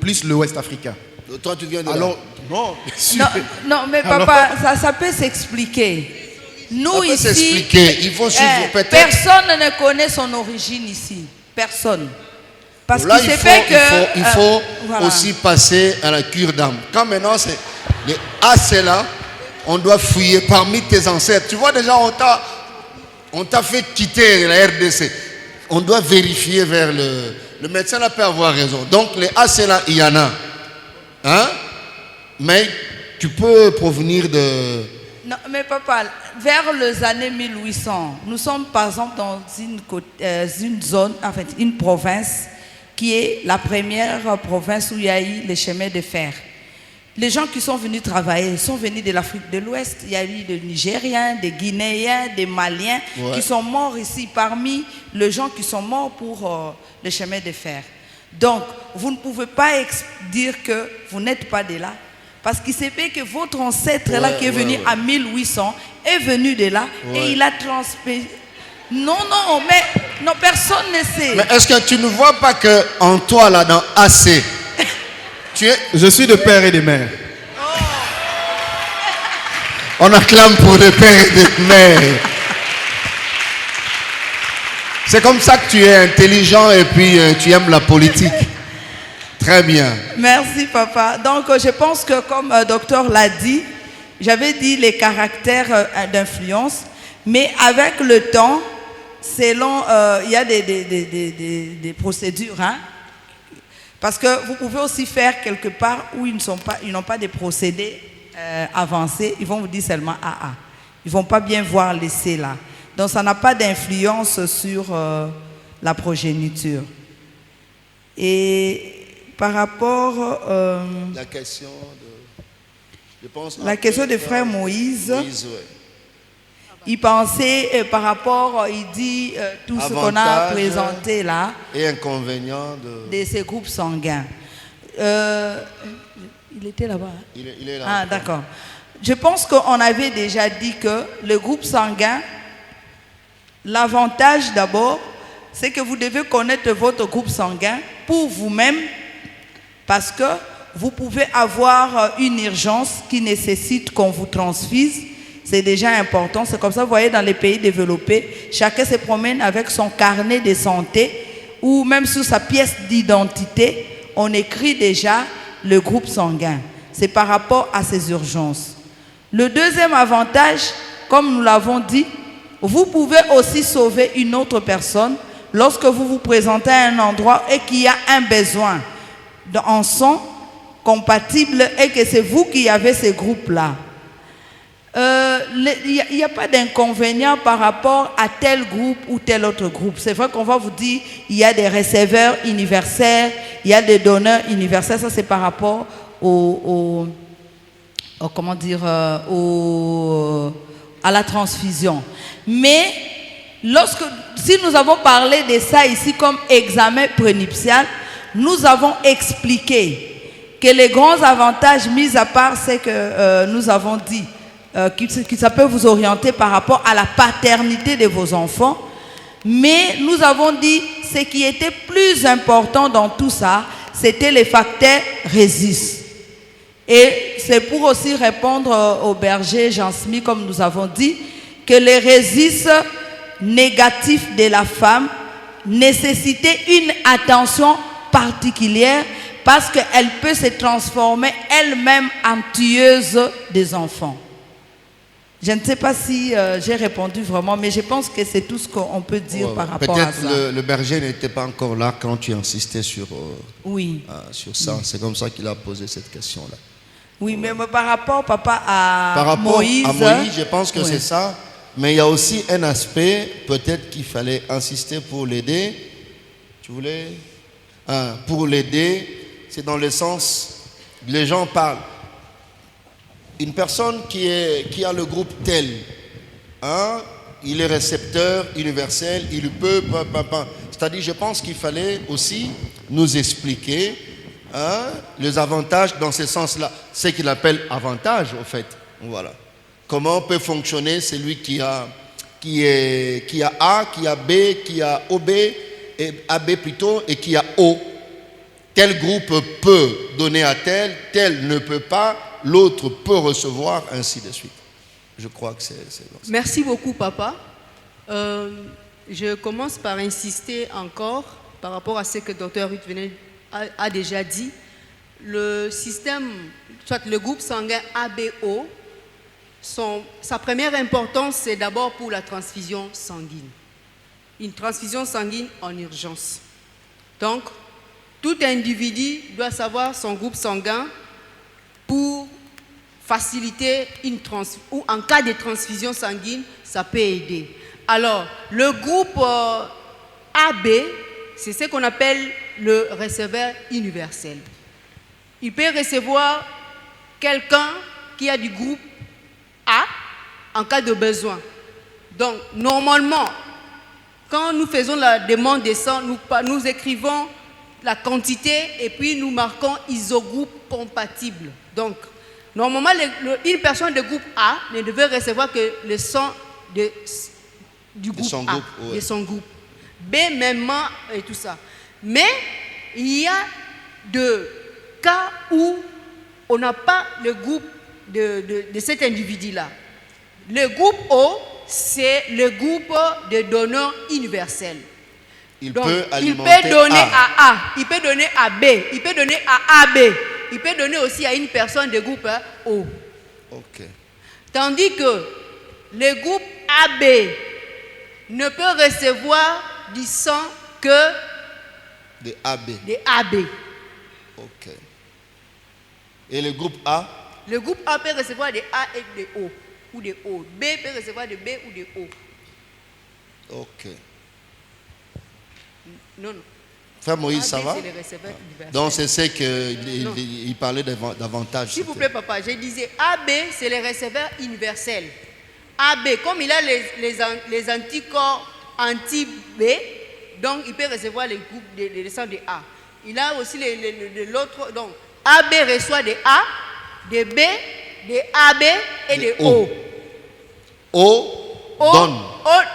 plus le Ouest africain. Toi, tu viens de alors, là. Non, mais papa, ça peut s'expliquer. Nous ça peut ici, s'expliquer. Il faut suivre peut-être. Personne ne connaît son origine ici. Personne. Parce là, qu'il s'est fait que... Il faut voilà. aussi passer à la cure d'âme. Quand maintenant, c'est les AC là, on doit fouiller parmi tes ancêtres. Tu vois déjà, on t'a fait quitter la RDC. On doit vérifier vers le médecin là peut avoir raison. Donc les AC là, il y en a. Hein? Mais tu peux provenir de... Non, mais papa, vers les années 1800, nous sommes par exemple dans une zone, en fait, une province qui est la première province où il y a eu les chemins de fer. Les gens qui sont venus travailler sont venus de l'Afrique de l'Ouest. Il y a eu des Nigériens, des Guinéens, des Maliens qui sont morts ici, parmi les gens qui sont morts pour les chemins de fer. Donc, vous ne pouvez pas dire que vous n'êtes pas de là. Parce qu'il s'est fait que votre ancêtre là qui est venu en 1800 est venu de là et il a transmis. Non, mais non, personne ne sait. Mais est-ce que tu ne vois pas qu'en toi là, dans AC, je suis de père et de mère. Oh. On acclame pour des pères et des mères. C'est comme ça que tu es intelligent et puis tu aimes la politique. Très bien. Merci papa. Donc je pense que comme le docteur l'a dit, j'avais dit les caractères d'influence, mais avec le temps, selon, il y a des procédures, hein, parce que vous pouvez aussi faire quelque part où ils n'ont pas de procédés avancés, ils vont vous dire seulement AA. Ils ne vont pas bien voir les C là. Donc ça n'a pas d'influence sur la progéniture. Et par rapport... la question de frère Moïse, ouais. Il pensait par rapport, il dit tout ce qu'on a présenté là. Et inconvénients de ces groupes sanguins. Il était là-bas. Il est là. Ah, d'accord. Je pense qu'on avait déjà dit que le groupe sanguin, l'avantage d'abord, c'est que vous devez connaître votre groupe sanguin pour vous-même, parce que vous pouvez avoir une urgence qui nécessite qu'on vous transfuse. C'est déjà important. C'est comme ça, vous voyez, dans les pays développés, chacun se promène avec son carnet de santé ou même sur sa pièce d'identité, on écrit déjà le groupe sanguin. C'est par rapport à ces urgences. Le deuxième avantage, comme nous l'avons dit, vous pouvez aussi sauver une autre personne lorsque vous vous présentez à un endroit et qu'il y a un besoin en sang compatible et que c'est vous qui avez ce groupe-là. Il n'y a pas d'inconvénient par rapport à tel groupe ou tel autre groupe. C'est vrai qu'on va vous dire il y a des receveurs universels, il y a des donneurs universels. Ça, c'est par rapport à la transfusion. Mais si nous avons parlé de ça ici comme examen prénuptial, nous avons expliqué que les grands avantages, mis à part ce que nous avons dit, que ça peut vous orienter par rapport à la paternité de vos enfants. Mais nous avons dit ce qui était plus important dans tout ça, c'était les facteurs résistent. Et c'est pour aussi répondre au berger Jean-Smith, comme nous avons dit, que les résistes négatifs de la femme nécessitaient une attention particulière parce qu'elle peut se transformer elle-même en tueuse des enfants. Je ne sais pas si j'ai répondu vraiment, mais je pense que c'est tout ce qu'on peut dire par rapport à ça. Peut-être le berger n'était pas encore là quand tu insistais sur ça. C'est comme ça qu'il a posé cette question-là. Oui, mais par rapport, papa, à Moïse... à Moïse, je pense que c'est ça. Mais il y a aussi un aspect, peut-être qu'il fallait insister pour l'aider. Tu voulais... pour l'aider, c'est dans le sens... Les gens parlent. Une personne qui a le groupe tel, il est récepteur universel, il peut... C'est-à-dire, je pense qu'il fallait aussi nous expliquer les avantages dans ce sens-là. Ce qu'il appelle avantage, au fait. Voilà. Comment peut fonctionner celui qui a A, qui a B, qui a OB, et AB plutôt, et qui a O. Tel groupe peut donner à tel ne peut pas, l'autre peut recevoir, ainsi de suite. Je crois que c'est comme ça. Merci beaucoup, papa. Je commence par insister encore par rapport à ce que Dr Ruth Venel a déjà dit. Le système, soit le groupe sanguin ABO, sa première importance, c'est d'abord pour la transfusion sanguine. Une transfusion sanguine en urgence. Donc, tout individu doit savoir son groupe sanguin pour faciliter une transfusion, ou en cas de transfusion sanguine, ça peut aider. Alors, le groupe AB, c'est ce qu'on appelle le receveur universel. Il peut recevoir quelqu'un qui a du groupe A en cas de besoin. Donc, normalement, quand nous faisons la demande de sang, nous écrivons la quantité et puis nous marquons isogroupe compatible. Donc, normalement, une personne de groupe A ne devait recevoir que le sang du groupe A, de son groupe. B, mêmement, et tout ça. Mais il y a des cas où on n'a pas le groupe de cet individu-là. Le groupe O, c'est le groupe de donneurs universels. Donc, il peut donner à A, il peut donner à B, il peut donner à AB, il peut donner aussi à une personne de groupe O. Okay. Tandis que le groupe AB ne peut recevoir du sang que des AB. Ok. Et le groupe A? Le groupe A peut recevoir des A et des O, ou des O. B peut recevoir des B ou des O. Ok. Non, non. Frère Moïse, ça va? C'est les receveurs universels. Donc c'est ce qu'il parlait davantage. S'il vous plaît, papa, je disais AB, c'est les receveurs universels. AB, comme il a les anticorps anti-B, donc il peut recevoir les groupes des sangs de A. Il a aussi l'autre. Donc AB reçoit des A, des B, des AB et des O. O donne.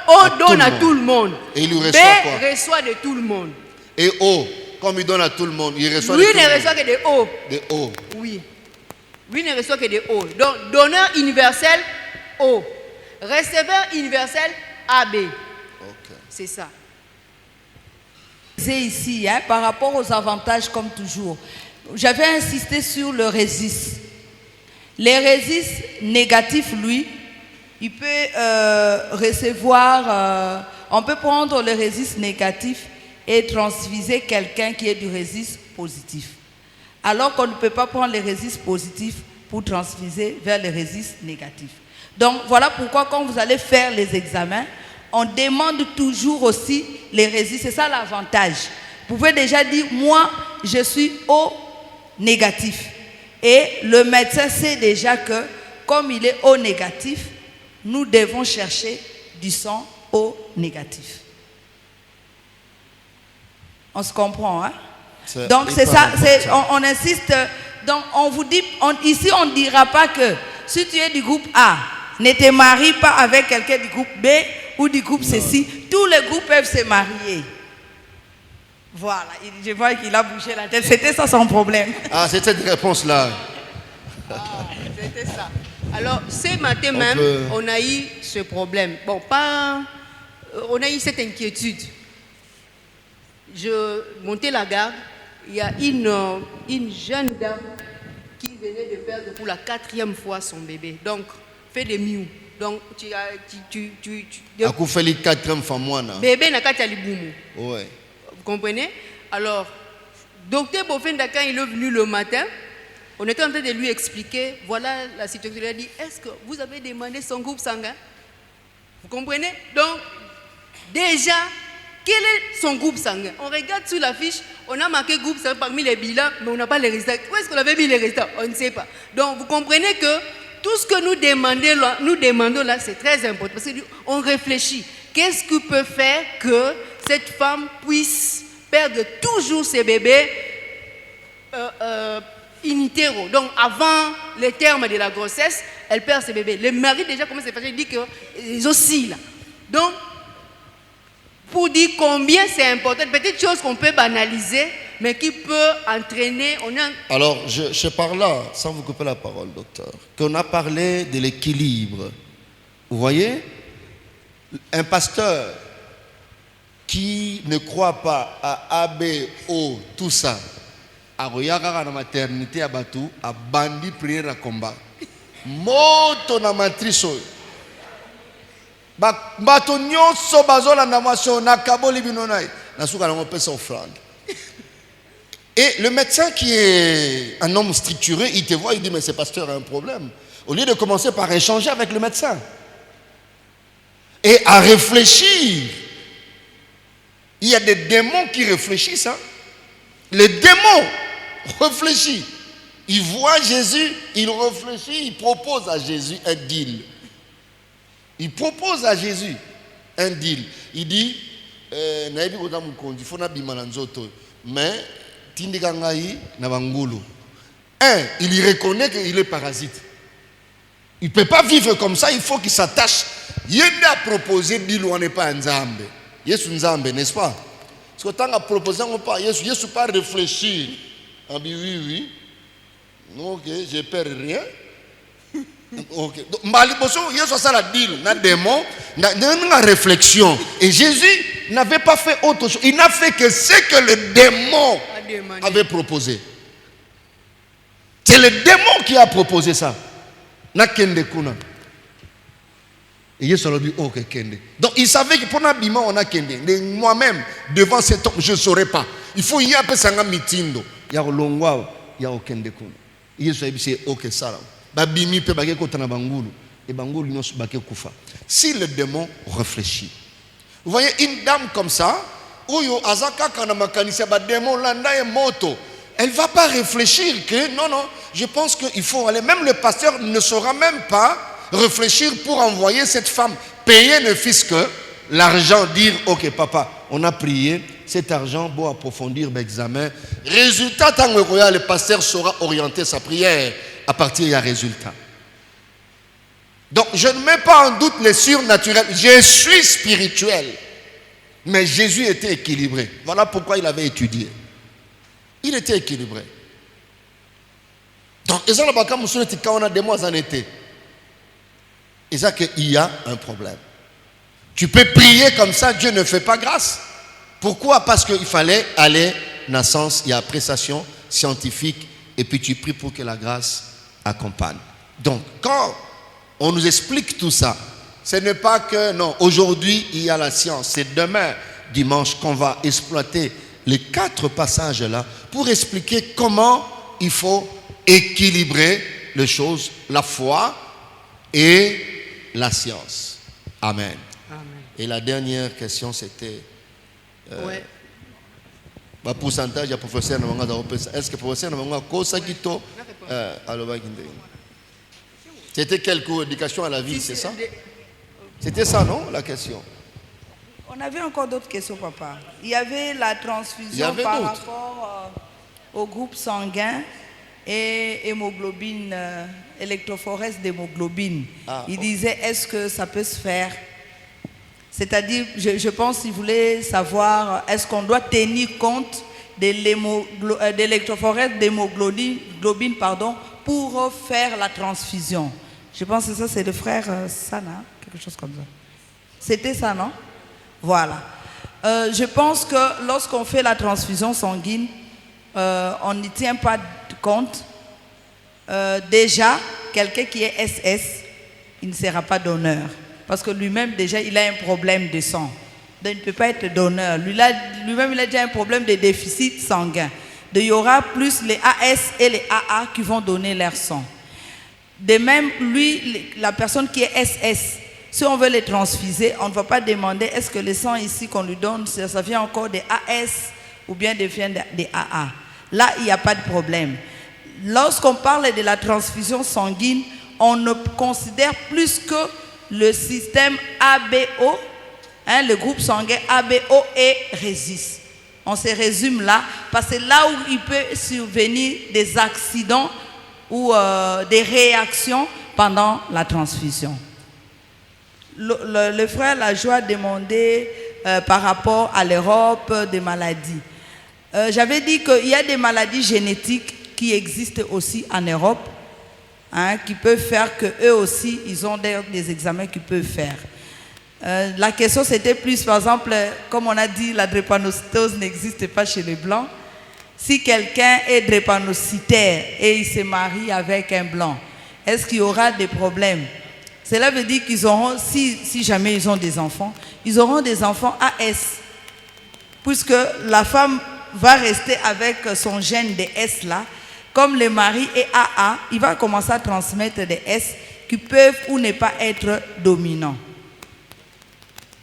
O donne à tout le monde. Et il lui B reçoit quoi? reçoit de tout le monde. Et O, comme il donne à tout le monde, il reçoit Lui de tout le monde. ne reçoit que des O. Des O. Oui. Lui ne reçoit que des O. Donc, donneur universel, O. Receveur universel, AB. C'est ça. C'est ici, hein, par rapport aux avantages, comme toujours. J'avais insisté sur le résiste. Les résistes négatifs, lui, il peut recevoir, on peut prendre le résiste négatif et transfuser quelqu'un qui est du résiste positif. Alors qu'on ne peut pas prendre les résistes positifs pour transfuser vers les résistes négatifs. Donc voilà pourquoi quand vous allez faire les examens, on demande toujours aussi les résistes. C'est ça l'avantage. Vous pouvez déjà dire, moi, je suis O négatif. Et le médecin sait déjà que, comme il est O négatif, nous devons chercher du sang O négatif. On se comprend, hein? Donc c'est ça, on insiste. Donc on vous dit, ici on ne dira pas que si tu es du groupe A, ne te marie pas avec quelqu'un du groupe B ou du groupe ceci. Tous les groupes peuvent se marier. Voilà, je vois qu'il a bougé la tête. C'était ça son problème. Ah, c'est cette réponse-là. C'était ça. Alors, ce matin même, on a eu ce problème. Bon, on a eu cette inquiétude. Je montais la garde, il y a une jeune dame qui venait de perdre pour la 4e fois son bébé. Donc, fait des miou. Donc, tu fait les 4e fois moi. Bébé n'a qu'à t'aller boumou. Ouais. Vous comprenez? Alors, docteur Bofenda, quand il est venu le matin, on était en train de lui expliquer, voilà la situation. Il a dit, est-ce que vous avez demandé son groupe sanguin? Vous comprenez? Donc, déjà, quel est son groupe sanguin? On regarde sur la fiche, on a marqué groupe sanguin parmi les bilans, mais on n'a pas les résultats. Où est-ce qu'on avait mis les résultats? On ne sait pas. Donc, vous comprenez que tout ce que nous demandons là, c'est très important. Parce qu'on réfléchit. Qu'est-ce qui peut faire que cette femme puisse perdre toujours ses bébés in utero? Donc, avant les termes de la grossesse, elle perd ses bébés. Le mari, déjà, comment c'est fait? Il dit qu'ils oscillent. Donc, pour dire combien c'est important, petite chose qu'on peut banaliser, mais qui peut entraîner. Alors, je parle là, sans vous couper la parole, docteur, qu'on a parlé de l'équilibre. Vous voyez? Un pasteur qui ne croit pas à A, B, O, tout ça, à Royagara na maternité à Batou, à Bandi prière à combat. Moto na matrice. Bato nyonso bazola na masho na kaboli binonai. Na suka na pesa offrande. Et le médecin qui est un homme structuré, il te voit, il dit mais ce pasteur a un problème. Au lieu de commencer par échanger avec le médecin et à réfléchir. Il y a des démons qui réfléchissent. Hein? Les démons réfléchissent. Ils voient Jésus, ils réfléchissent, ils proposent à Jésus un deal. Il propose à Jésus un deal. Il dit, mais il reconnaît qu'il est parasite. Il ne peut pas vivre comme ça, il faut qu'il s'attache. Il a proposé deal où on n'est pas un Nzambe. Yesu Nzambe, n'est-ce pas? Parce que tant à proposer, on pas Yesu pas réfléchir. On dit oui. Ok, je perds rien. Ok. Donc, Yesu ça la deal, na démon, na réflexion. Et Jésus n'avait pas fait autre chose. Il n'a fait que ce que le démon avait proposé. C'est le démon qui a proposé ça. Na kende kuna. Et Yesu a dit, ok, kende. Donc il savait que pour l'habillement, on a kende. Moi-même, devant cet homme, je ne saurais pas. Il faut y avoir un mitindo. Il y a longwa, il y a kende kuna. Yesu a dit, ok, ça. Babimi pe bagé kotana bangulu. Et bangulu non bagé kufa. Si le démon réfléchit. Vous voyez une dame comme ça, Oyo azaka kana makanisi ba démon landa et moto. Elle va pas réfléchir que non, je pense qu'il faut aller. Même le pasteur ne saura même pas réfléchir pour envoyer cette femme payer ne fût-ce que l'argent, dire ok papa, on a prié, cet argent pour approfondir l'examen. Résultat, tant que le pasteur saura orienter sa prière à partir du résultat. Donc je ne mets pas en doute les surnaturels, je suis spirituel. Mais Jésus était équilibré. Voilà pourquoi il avait étudié. Il était équilibré. Donc, il y a un problème. Tu peux prier comme ça, Dieu ne fait pas grâce. Pourquoi? Parce qu'il fallait aller dans le sens, il y a appréciation scientifique, et puis tu pries pour que la grâce accompagne. Donc, quand on nous explique tout ça, ce n'est pas que, non, aujourd'hui il y a la science, c'est demain, dimanche, qu'on va exploiter les 4 passages là pour expliquer comment il faut équilibrer les choses, la foi et la science. Amen. Amen. Et la dernière question c'était Ouais. pourcentage de professeur est-ce que professeur c'était quel cours d'éducation à la vie, c'est ça? C'était ça, non, la question? On avait encore d'autres questions, papa. Il y avait la transfusion par rapport au groupe sanguin et hémoglobine, électrophorèse d'hémoglobine. Il disait, est-ce que ça peut se faire? C'est-à-dire, je pense qu'il voulait savoir, est-ce qu'on doit tenir compte de l'électrophorèse d'hémoglobine pour faire la transfusion? Je pense que ça, c'est le frère Sana, quelque chose comme ça. C'était ça, non? Voilà. Je pense que lorsqu'on fait la transfusion sanguine, on n'y tient pas compte. Déjà, quelqu'un qui est SS, il ne sera pas donneur. Parce que lui-même, déjà, il a un problème de sang. Donc, il ne peut pas être donneur. Lui-même, il a déjà un problème de déficit sanguin. Donc, il y aura plus les AS et les AA qui vont donner leur sang. De même, lui, la personne qui est SS, si on veut les transfuser, on ne va pas demander est-ce que le sang ici qu'on lui donne, ça vient encore des AS ou bien des AA. Là, il n'y a pas de problème. Lorsqu'on parle de la transfusion sanguine, on ne considère plus que le système ABO, le groupe sanguin ABO et résiste. On se résume là, parce que là où il peut survenir des accidents ou des réactions pendant la transfusion. Le frère Lajoie a demandé par rapport à l'Europe des maladies. J'avais dit qu'il y a des maladies génétiques qui existent aussi en Europe, qui peuvent faire qu'eux aussi, ils ont des examens qu'ils peuvent faire. La question c'était plus, par exemple, comme on a dit, la drépanocytose n'existe pas chez les Blancs. Si quelqu'un est drépanocytaire et il se marie avec un Blanc, est-ce qu'il y aura des problèmes? Cela veut dire qu'ils auront, si jamais ils ont des enfants, ils auront des enfants AS. Puisque la femme va rester avec son gène de S là, comme le mari est AA, il va commencer à transmettre des S qui peuvent ou ne pas être dominants.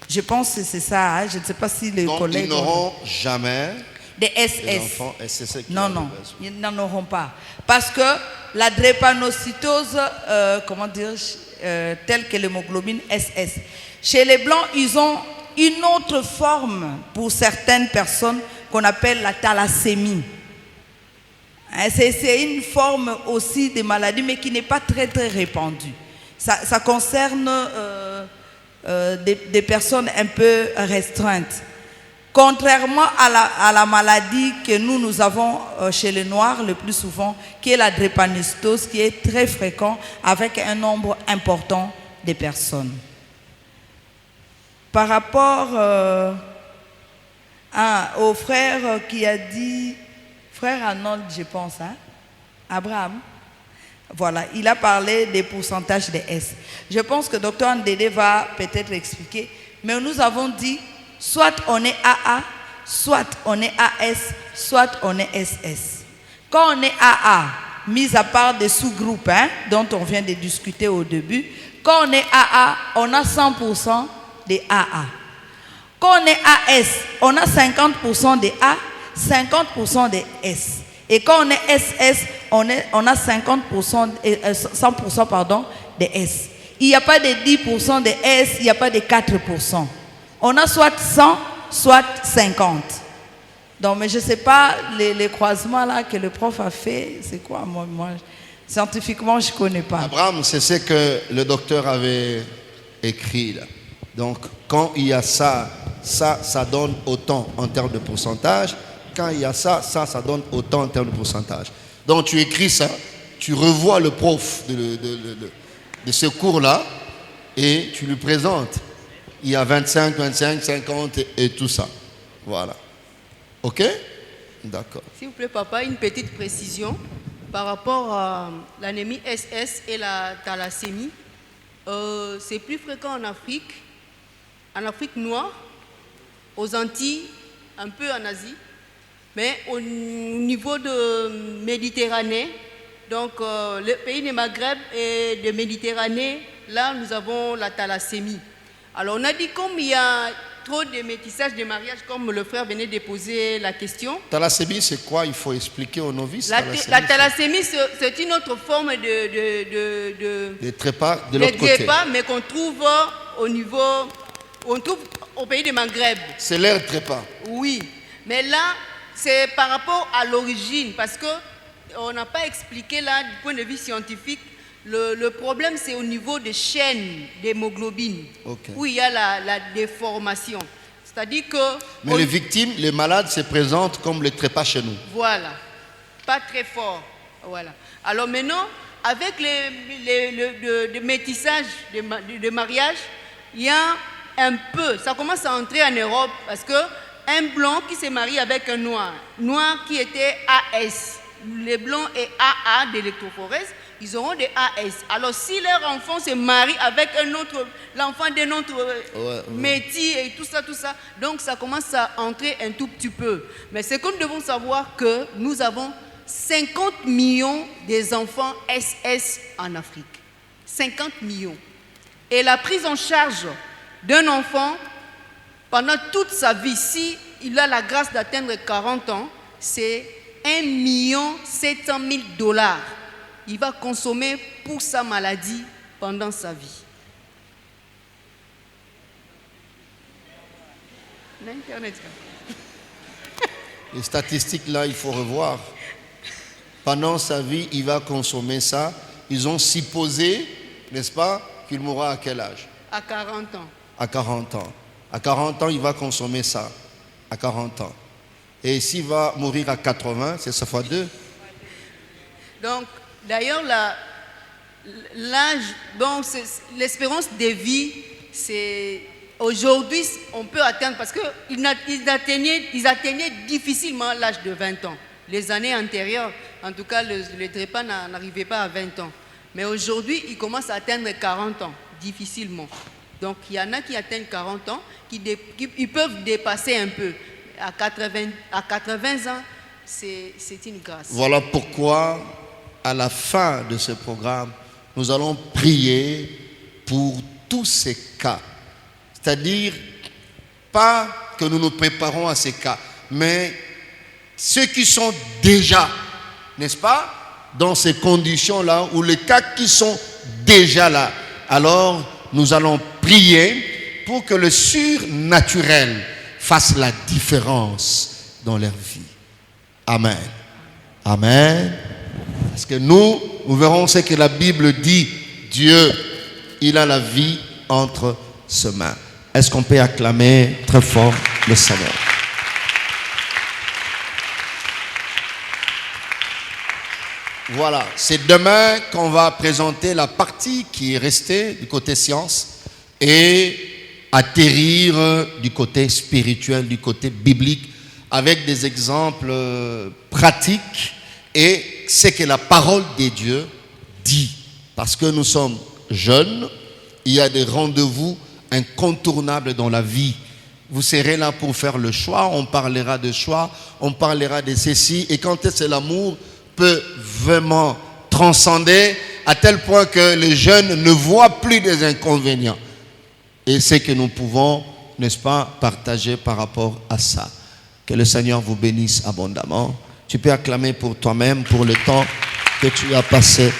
Je pense que c'est ça, je ne sais pas si les collègues... Ils n'auront jamais des SS. Des enfants SSS non, ils n'en auront pas. Parce que la drépanocytose, telle que l'hémoglobine SS, chez les Blancs, ils ont une autre forme pour certaines personnes qu'on appelle la thalassémie. C'est une forme aussi de maladie, mais qui n'est pas très très répandue. Ça concerne des personnes un peu restreintes. Contrairement à la maladie que nous avons chez les Noirs le plus souvent, qui est la drépanocytose, qui est très fréquent avec un nombre important de personnes. Par rapport au frère qui a dit, frère Arnold, je pense, Abraham, voilà, il a parlé des pourcentages de S. Je pense que Dr Ndédé va peut-être expliquer, mais nous avons dit, soit on est AA, soit on est AS, soit on est SS. Quand on est AA, mis à part des sous-groupes dont on vient de discuter au début, quand on est AA, on a 100% des AA. Quand on est AS, on a 50% de A, 50% de S. Et quand on est SS, on a 50%, 100% pardon, de S. Il n'y a pas de 10% de S, il n'y a pas de 4%. On a soit 100, soit 50. Donc, mais je ne sais pas, les croisements là que le prof a fait, c'est quoi moi, scientifiquement, je ne connais pas. Abraham, c'est ce que le docteur avait écrit là. Donc, quand il y a ça donne autant en termes de pourcentage. Quand il y a ça donne autant en termes de pourcentage. Donc, tu écris ça, tu revois le prof de ce cours-là et tu lui présentes. Il y a 25, 25, 50 et tout ça. Voilà. OK? D'accord. S'il vous plaît, papa, une petite précision par rapport à l'anémie SS et la thalassémie. C'est plus fréquent en Afrique noire, aux Antilles, un peu en Asie, mais au niveau de Méditerranée, donc le pays du Maghreb et de Méditerranée, là nous avons la thalassémie. Alors on a dit comme il y a trop de métissage de mariage, comme le frère venait de poser la question. Thalassémie, c'est quoi? Il faut expliquer aux novices. La thalassémie, c'est une autre forme de trépas de l'autre côté. Mais qu'on trouve au pays du Maghreb. C'est l'air trépas. Oui, mais là, c'est par rapport à l'origine, parce qu'on n'a pas expliqué là, du point de vue scientifique, le problème c'est au niveau des chaînes d'hémoglobine, où il y a la déformation. C'est-à-dire que... Mais les victimes, les malades se présentent comme les trépas chez nous. Voilà, pas très fort. Voilà. Alors maintenant, avec le métissage de mariage, il y a un peu, ça commence à entrer en Europe, parce que un blanc qui s'est marié avec un noir qui était AS, les blancs et AA d'électrophorèse, ils auront des AS. Alors si leur enfant se marie avec l'enfant d'un autre métier et tout ça, donc ça commence à entrer un tout petit peu. Mais ce que nous devons savoir, que nous avons 50 millions des enfants SS en Afrique. 50 millions. Et la prise en charge d'un enfant pendant toute sa vie, si il a la grâce d'atteindre 40 ans, c'est 1 700 000 $. Il va consommer pour sa maladie pendant sa vie. Les statistiques là, il faut revoir. Pendant sa vie, il va consommer ça. Ils ont supposé, n'est-ce pas, qu'il mourra à quel âge? À 40 ans. À 40 ans. À 40 ans, il va consommer ça. À 40 ans. Et s'il va mourir à 80, c'est ça fois 2. Donc, d'ailleurs, l'âge, bon, l'espérance de vie, c'est aujourd'hui, on peut atteindre, parce qu'ils atteignaient difficilement l'âge de 20 ans. Les années antérieures, en tout cas, les trépas n'arrivaient pas à 20 ans. Mais aujourd'hui, ils commencent à atteindre 40 ans, difficilement. Donc, il y en a qui atteignent 40 ans, ils peuvent dépasser un peu. À 80 ans, c'est une grâce. Voilà pourquoi, à la fin de ce programme, nous allons prier pour tous ces cas. C'est-à-dire, pas que nous nous préparons à ces cas, mais ceux qui sont déjà, n'est-ce pas, dans ces conditions-là, ou les cas qui sont déjà là. Alors, nous allons prier pour que le surnaturel fasse la différence dans leur vie. Amen. Amen. Parce que nous verrons ce que la Bible dit. Dieu, il a la vie entre ses mains. Est-ce qu'on peut acclamer très fort le Seigneur? Voilà, c'est demain qu'on va présenter la partie qui est restée du côté science et atterrir du côté spirituel, du côté biblique, avec des exemples pratiques et ce que la parole de Dieu dit. Parce que nous sommes jeunes, il y a des rendez-vous incontournables dans la vie. Vous serez là pour faire le choix, on parlera de choix, on parlera de ceci. Et quand est-ce que l'amour peut vraiment transcender à tel point que les jeunes ne voient plus des inconvénients. Et c'est que nous pouvons n'est-ce pas, partager par rapport à ça. Que le Seigneur vous bénisse abondamment. Tu peux acclamer pour toi-même, pour le temps que tu as passé